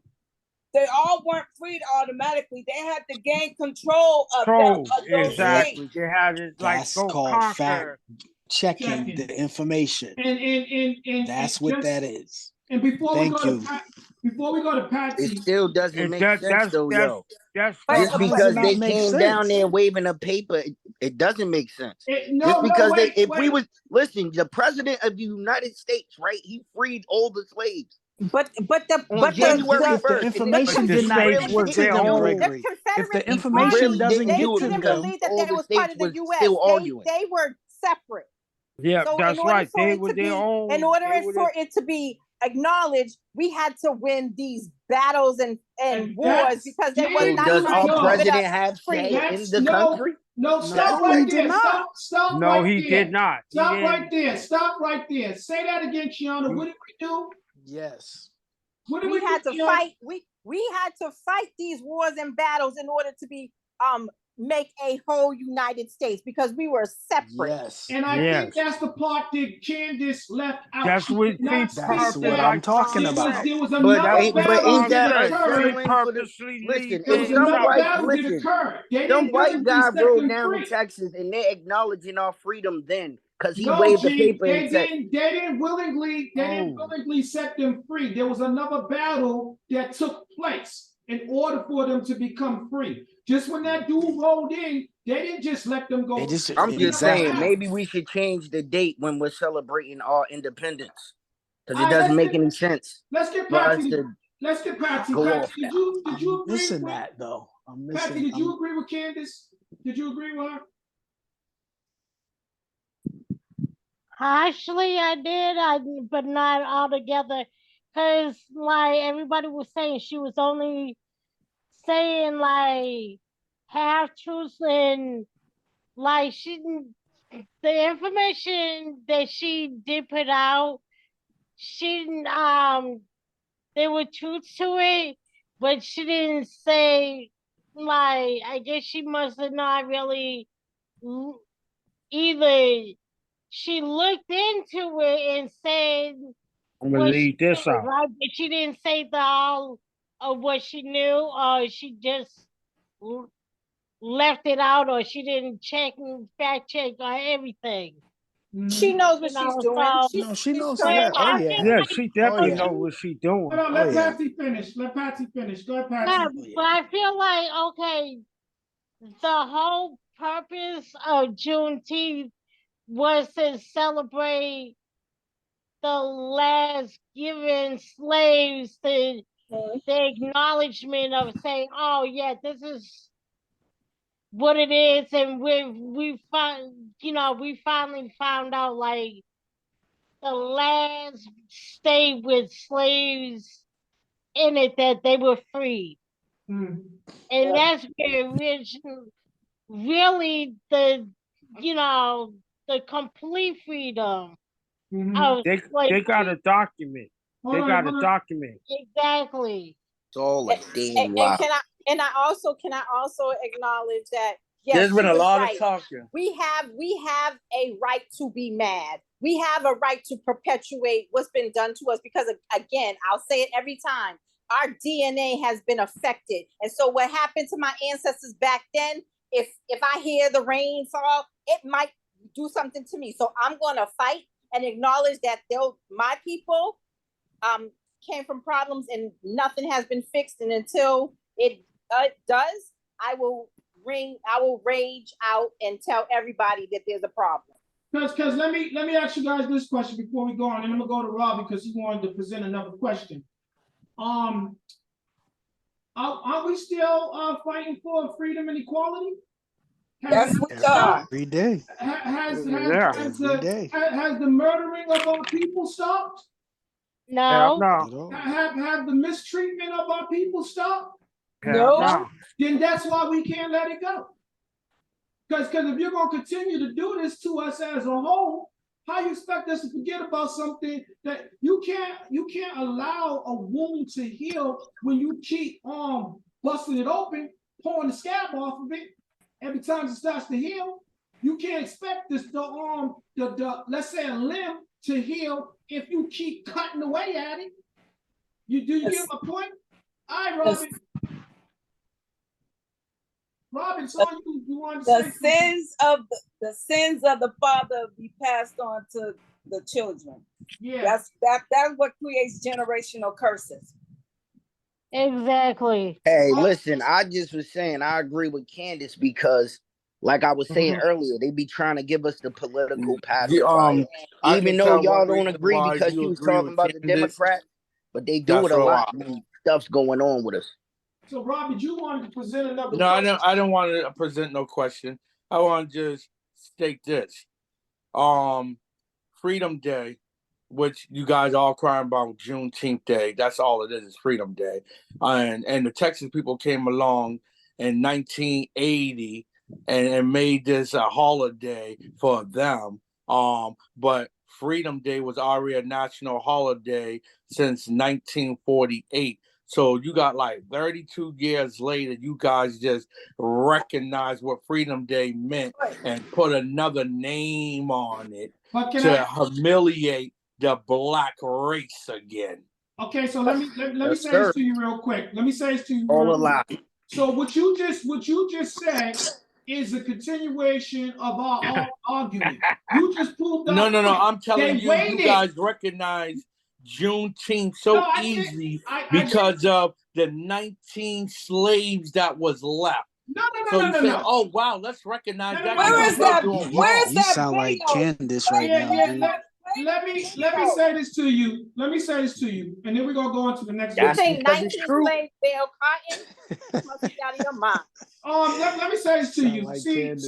C: They all weren't freed automatically. They had to gain control of those states.
E: They had it like
H: That's
E: go
H: called
E: conquer.
H: fact checking the information.
B: And
H: that's what that is.
B: And before we
H: Thank
B: go
H: you.
B: before we go to Patsy,
M: It still doesn't make sense though, yo.
E: Just
M: because they came down there waving a paper, it doesn't make sense. Just because listen, the president of the United States, right? He freed all the slaves.
G: But
H: January 1st, the information did not get to them, Gregory. If the information doesn't get to them,
G: believe that they was part of the U.S. They were separate.
E: Yeah,
G: So
E: that's right. They were their own.
G: In order for it to be acknowledge we had to win these battles and wars
B: that's-
G: because they
B: yeah,
G: were not
M: does
G: trying
M: our
G: to give it
M: president
G: up
M: have say
G: freely.
M: in the
B: no,
M: country?
B: no, stop
H: No, he
B: right
H: did
B: there.
H: not.
B: Stop
E: No,
B: right
E: he
B: there.
E: did not. He
B: Stop
E: didn't.
B: right there. Stop right there. Say that again, Kiana. What did we do?
H: Yes.
B: What did
G: We had
B: do,
G: to
B: Kiana?
G: fight. We had to fight these wars and battles in order to be make a whole United States because we were separate.
H: Yes.
B: And I think that's the part that Candace left out.
E: That's
B: She
E: what
B: did not
E: she
B: state
H: That's what
B: that
H: I'm talking about.
B: there was
M: But
B: another
M: ain't
B: battle that
M: that a
B: occurred.
E: She
M: settling for the
E: purposely
M: listen?
E: leave
B: There
M: If
B: was
E: things
M: some
B: another
E: out.
M: white
B: battle that
M: listen,
B: occurred. They
M: some
B: didn't
M: white
B: willingly
M: guy
B: set
M: rode
B: them
M: down in
B: free.
M: Texas and they're acknowledging our freedom then because he
B: No,
M: waved the
B: G,
M: paper and said,
B: they didn't willingly set them free. There was another battle that took place in order for them to become free. Just when that dude rolled in, they didn't just let them go.
M: I'm just saying, maybe we should change the date when we're celebrating our independence because it doesn't make any sense.
B: Let's get
M: for us
B: Patsy.
M: to
B: Let's get Patsy.
M: go
B: Patsy,
M: off
B: did
M: that.
B: you agree
H: missing
B: with
H: that though? I'm
B: Patsy?
H: missing.
B: Did you agree with Candace? Did you agree with her?
D: Actually, I did, but not altogether, because like everybody was saying, she was only saying like half truths and like she didn't. The information that she did put out, she didn't. There were truths to it, but she didn't say like. I guess she must have not really either. She looked into it and said
E: I'm gonna
D: what she
E: leave this
D: knew,
E: out.
D: right? But she didn't say the all of what she knew, or she just left it out, or she didn't check and fact check on everything.
G: She knows what
D: You
G: she's
D: know,
G: doing.
D: so
H: No, she knows.
D: but
H: Yeah. Oh
D: I
H: yeah.
D: feel
E: Yeah,
D: like
E: she definitely
H: yeah.
E: know what she doing.
B: Hold on,
H: Oh,
B: let
H: yeah.
B: Patsy finish. Let Patsy finish. Go ahead, Patsy.
D: yeah,
H: Oh, yeah.
D: but I feel like okay, the whole purpose of Juneteenth was to celebrate the last given slaves to the acknowledgement of saying, oh yeah, this is what it is, and we finally found out like the last state with slaves in it that they were free. And that's where really the complete freedom of
E: They
D: slavery.
E: got a document. They got a document.
D: Exactly.
M: It's all a damn lie.
G: And I also acknowledge that yes,
F: There's been
G: she
F: a
G: was
F: lot
G: right.
F: of talking.
G: We have a right to be mad. We have a right to perpetuate what's been done to us because again, I'll say it every time. Our DNA has been affected. And so what happened to my ancestors back then, if I hear the rain fall, it might do something to me. So I'm going to fight and acknowledge that my people came from problems and nothing has been fixed. And until it does, I will rage out and tell everybody that there's a problem.
B: Because let me ask you guys this question before we go on, and I'm gonna go to Rob because he wanted to present another question. Are we still fighting for freedom and equality?
C: Yes, we are.
H: Every day.
B: Has
H: Every day.
B: the murdering of our people stopped?
D: No.
E: No.
B: Have the mistreatment of our people stopped?
E: No.
B: Then that's why we can't let it go. Because if you're going to continue to do this to us as a whole, how you expect us to forget about something that you can't allow a wound to heal when you keep busting it open, pulling the scab off of it every time it starts to heal. You can't expect the let's say a limb to heal if you keep cutting away at it. You get my point? All right, Robin. Robin, it's on you. You want to say
C: the sins of the father be passed on to the children.
B: Yeah.
C: That's what creates generational curses.
D: Exactly.
M: Hey, listen, I just was saying I agree with Candace because, like I was saying earlier, they be trying to give us the political pacifier. Even though y'all don't agree because you was talking about the Democrats, but they do it a lot when stuff's going on with us.
B: So, Robert, you wanted to present another
F: No,
B: question?
F: I don't want to present no question. I want to just state this. Freedom Day which you guys all crying about Juneteenth Day. That's all it is Freedom Day. And the Texas people came along in 1980 and made this a holiday for them. But Freedom Day was already a national holiday since 1948. So you got like 32 years later, you guys just recognize what Freedom Day meant and put another name on it to humiliate the black race again.
B: Okay, so let me
M: Yes,
B: say
M: sir.
B: this to you real quick. Let me say this to you.
M: All
B: real
M: a lie.
B: quick. So what you just said is a continuation of our argument. You just proved
F: No.
B: our point.
F: I'm telling
B: They
F: you,
B: waited.
F: you guys recognize Juneteenth so
B: No, I didn't.
F: easy
B: I
F: because of the 19 slaves that was left.
B: No.
F: So you say, oh wow, let's recognize that.
C: Where is that?
F: Doing
C: Where is
H: You
C: that
H: sound like
C: video?
H: Candace right now, dude.
B: Let me say this to you. Let me say this to you, and then we're gonna go on to the next.
G: You think 19 slaves bale cotton? You must be out of your mind.
B: Let me say this to
H: Sound
B: you.
H: like
B: See,
H: Candace.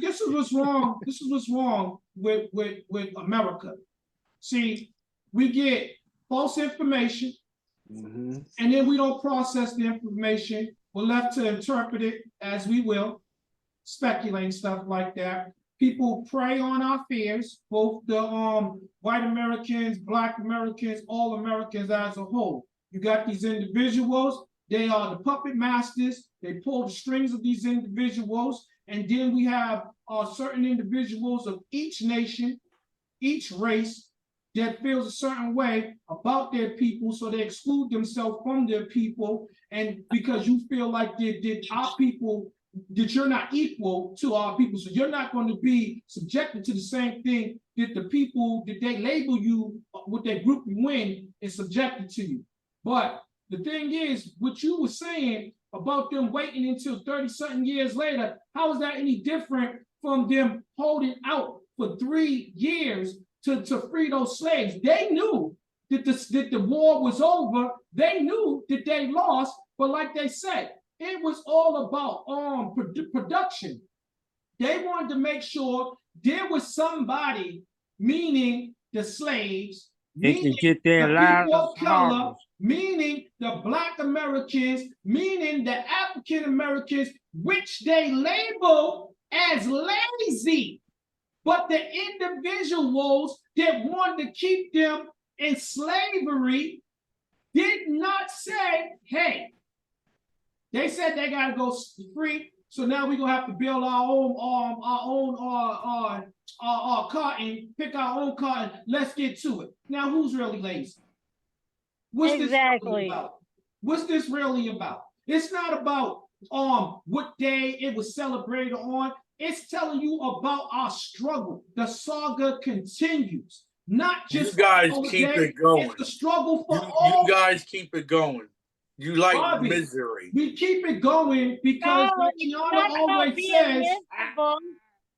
B: this is what's wrong. This is what's wrong with America. See, we get false information, and then we don't process the information. We're left to interpret it as we will, speculate stuff like that. People prey on our fears, both the white Americans, black Americans, all Americans as a whole. You got these individuals, they are the puppet masters, they pull the strings of these individuals, and then we have certain individuals of each nation, each race, that feels a certain way about their people, so they exclude themselves from their people, and because you feel like that our people, that you're not equal to our people, so you're not going to be subjected to the same thing that the people that they label you with their group you in is subjected to you. But the thing is, what you were saying about them waiting until 30-something years later, how is that any different from them holding out for 3 years to free those slaves? They knew that the war was over. They knew that they lost, but like they said, it was all about production. They wanted to make sure there was somebody, meaning the slaves,
E: They can
B: meaning
E: get their
B: the
E: lives
B: people of color,
E: harvest.
B: meaning the black Americans, meaning the African Americans, which they label as lazy. But the individuals that wanted to keep them in slavery did not say, hey, they said they got to go free. So now we're gonna have to build our own cotton, pick our own cotton. Let's get to it. Now, who's really lazy? What's this really about? What's this really about? It's not about what day it was celebrated on. It's telling you about our struggle. The saga continues. Not just
F: you guys keep it going.
B: It's the struggle for all.
F: You guys keep it going. You like
B: Bobby,
F: misery.
B: We keep it going because Kiana always says,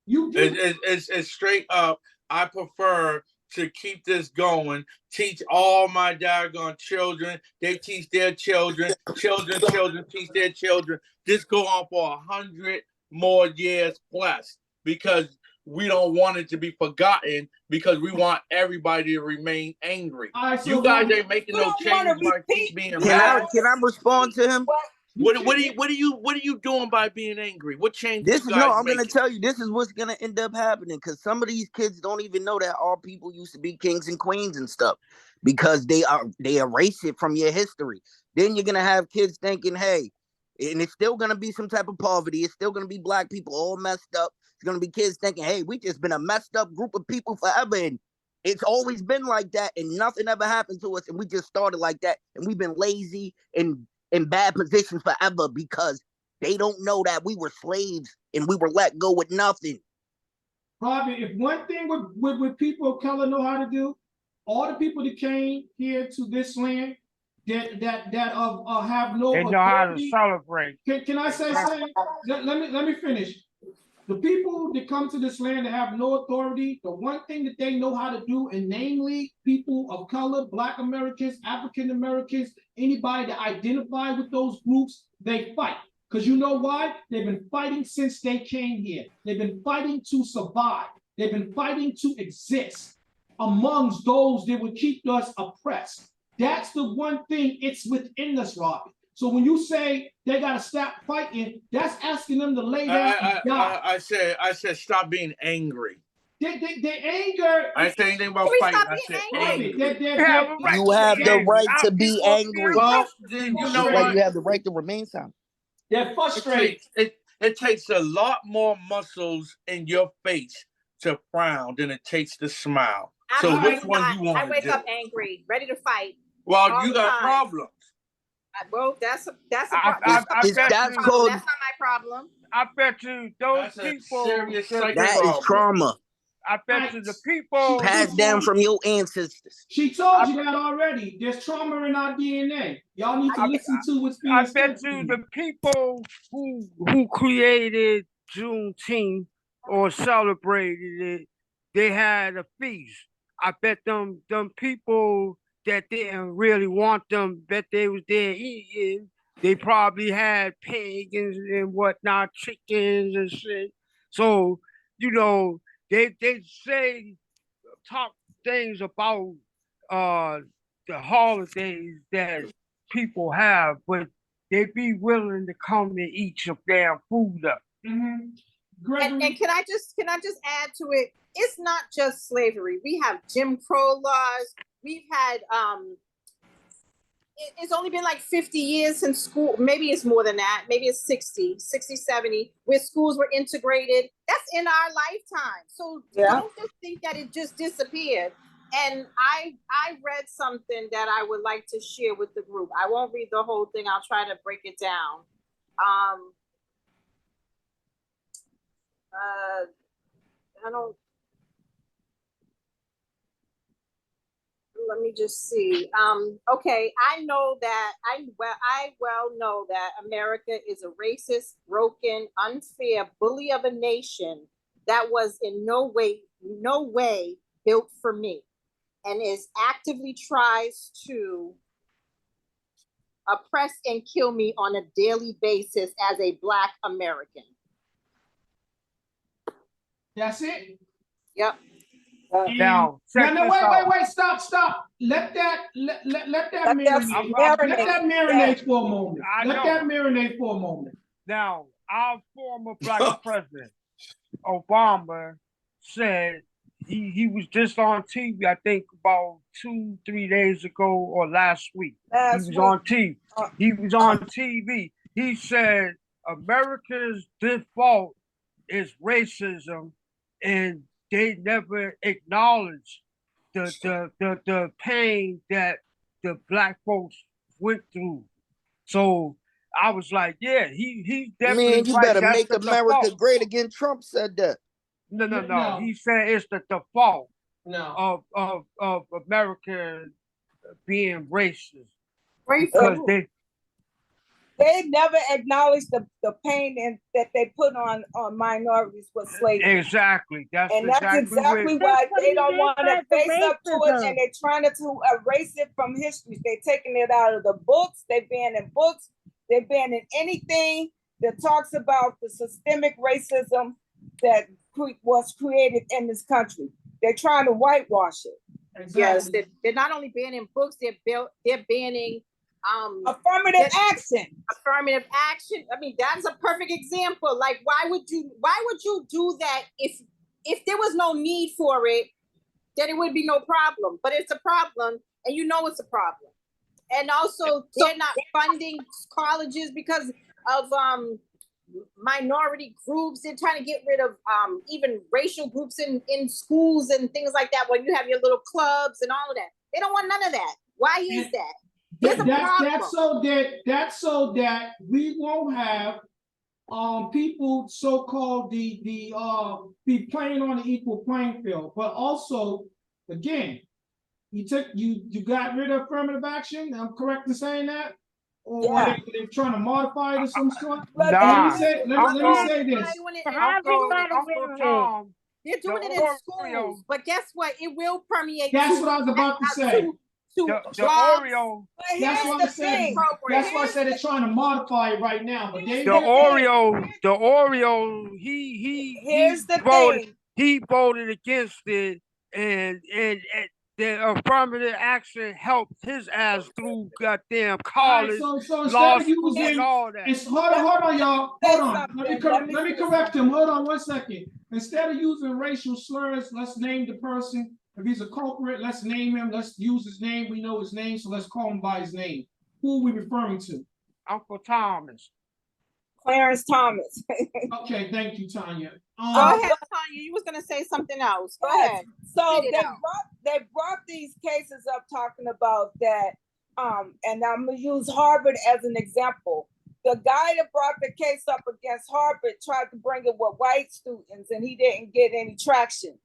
F: it's straight up. I prefer to keep this going, teach all my daggone children. They teach their children, children teach their children. This go on for 100 more years plus, because we don't want it to be forgotten, because we want everybody to remain angry. So you guys ain't making no change by being mad.
M: Can I respond to him?
F: What are you doing by being angry? What change?
M: I'm gonna tell you, this is what's gonna end up happening, because some of these kids don't even know that our people used to be kings and queens and stuff, because they erase it from your history. Then you're gonna have kids thinking, hey, and it's still gonna be some type of poverty. It's still gonna be black people all messed up. It's gonna be kids thinking, hey, we just been a messed up group of people forever, and it's always been like that, and nothing ever happened to us, and we just started like that, and we've been lazy and in bad positions forever, because they don't know that we were slaves and we were let go with nothing.
B: Bobby, if one thing with people of color know how to do, all the people that came here to this land that have no
E: They know how to celebrate.
B: Can I say something? Let me finish. The people that come to this land that have no authority, the one thing that they know how to do, and namely people of color, Black Americans, African Americans, anybody that identify with those groups, they fight. Because you know why? They've been fighting since they came here. They've been fighting to survive. They've been fighting to exist. amongst those that would keep us oppressed. That's the one thing, it's within us, Robbie. So when you say they gotta stop fighting, that's asking them to lay down and die.
F: I said stop being angry.
B: The anger.
F: I didn't say anything about fighting. I said angry.
M: You have the right to be angry.
F: Well, then you know
M: Like
F: what?
M: you have the right to remain silent.
B: They're frustrated.
F: It takes a lot more muscles in your face to frown than it takes to smile. So which one you want to do?
G: I wake up angry, ready to fight.
F: Well, you got problems.
G: Well, that's a
M: That's
G: That's not my problem.
E: I bet you those people.
M: That is trauma.
E: I bet you the people
M: passed down from your ancestors.
B: She told you that already. There's trauma in our DNA. Y'all need to listen to what's being said.
E: I bet you the people who created Juneteenth or celebrated it, they had a feast. I bet them people that didn't really want them, bet they was there eating. They probably had pigs and whatnot, chickens and shit. So, you know, they say talk things about the holidays that people have, but they be willing to come and eat your damn food up.
G: And can I just add to it? It's not just slavery. We have Jim Crow laws. We've had it's only been like 50 years since school. Maybe it's more than that. Maybe it's 60, 70, where schools were integrated. That's in our lifetime. So don't just think that it just disappeared. And I read something that I would like to share with the group. I won't read the whole thing. I'll try to break it down. Let me just see. Okay, I well know that America is a racist, broken, unfair bully of a nation that was in no way built for me, and is actively tries to oppress and kill me on a daily basis as a Black American.
B: That's it?
G: Yep.
B: Now, wait, stop. Let that marinate for a moment. Let that marinate for a moment.
E: Now, our former Black president, Obama, said he was just on TV, I think about 2-3 days ago or last week. He was on TV. He said America's default is racism, and they never acknowledged the pain that the Black folks went through. So I was like, yeah, he definitely.
M: Man, you better make America great again. Trump said that.
E: No. He said it's the default of America being racist. Because
C: they never acknowledged the pain that they put on minorities with slavery.
E: Exactly. That's
C: exactly why they don't want to face up to it, and they're trying to erase it from history. They're taking it out of the books. They're banning books. They're banning anything that talks about the systemic racism that was created in this country. They're trying to whitewash it.
G: Exactly. Yes, they're not only banning books, they're banning
C: affirmative action.
G: Affirmative action. I mean, that's a perfect example. Like, why would you do that if there was no need for it? Then it would be no problem. But it's a problem, and you know it's a problem. And also, they're not funding colleges because of minority groups. They're trying to get rid of even racial groups in schools and things like that. When you have your little clubs and all of that, they don't want none of that. Why is that?
B: That's so that we won't have people so-called be playing on the equal playing field. But also, again, you got rid of affirmative action. I'm correct in saying that? Or they're trying to modify it or some sort? Let me say this.
G: They're doing it in schools, but guess what? It will permeate.
B: That's what I was about to say.
E: The Oreo.
B: That's what I'm saying. That's why I said they're trying to modify it right now. But
E: the Oreo. He voted against it, and the affirmative action helped his ass through goddamn
B: All right,
E: college,
B: so
E: law
B: instead of
E: school, and
B: using,
E: all that.
B: hold on, y'all.
C: Say
B: Hold on.
C: something.
B: Let me correct him. Hold on 1 second. Instead of using racial slurs, let's name the person. If he's a culprit, let's name him. Let's use his name. We know his name, so let's call him by his name. Who are we referring to?
E: Uncle Thomas.
C: Clarence Thomas.
B: Okay, thank you, Tanya.
G: Go ahead, Tanya. You was gonna say something else. Go ahead.
C: So
G: Spit it out.
C: they brought these cases up talking about that, and I'm gonna use Harvard as an example. The guy that brought the case up against Harvard tried to bring it with white students, and he didn't get any traction.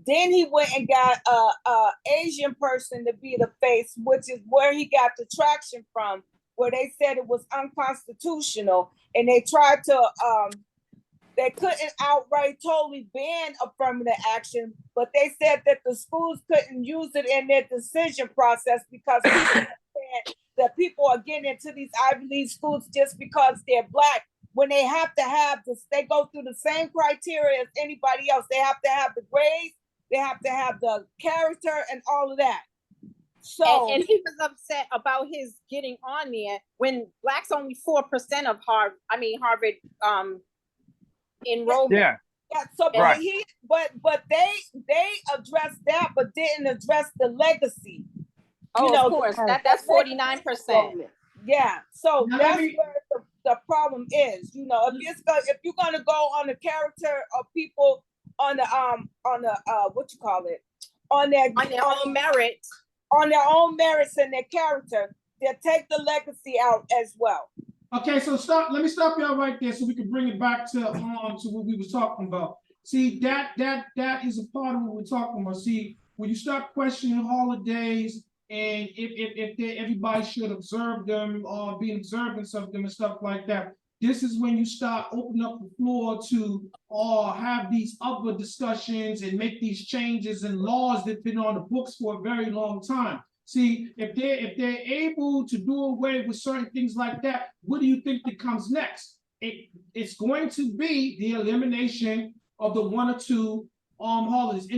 C: Then he went and got a Asian person to be the face, which is where he got the traction from, where they said it was unconstitutional, and they tried to they couldn't outright totally ban affirmative action, but they said that the schools couldn't use it in their decision process because people said that people are getting into these Ivy League schools just because they're Black, when they have to have this, they go through the same criteria as anybody else. They have to have the grades, they have to have the character and all of that. So
G: and he was upset about his getting on there when Blacks only 4% of Harvard enrollment.
C: Yeah. So
G: Right.
C: but they addressed that, but didn't address the legacy.
G: Oh, of course. That's 49%.
C: Yeah. So
B: Now,
C: that's where the problem is. You know, if you're gonna go on the character of people on the what you call it, on their
G: own merit,
C: on their own merits and their character, they'll take the legacy out as well.
B: Okay, so let me stop y'all right there so we can bring it back to what we was talking about. See, that is a part of what we're talking about. See, when you start questioning holidays and if everybody should observe them or be in observance of them and stuff like that, this is when you start opening up the floor to have these other discussions and make these changes and laws that have been on the books for a very long time. See, if they're able to do away with certain things like that, what do you think that comes next? It's going to be the elimination of the 1 or 2 holidays.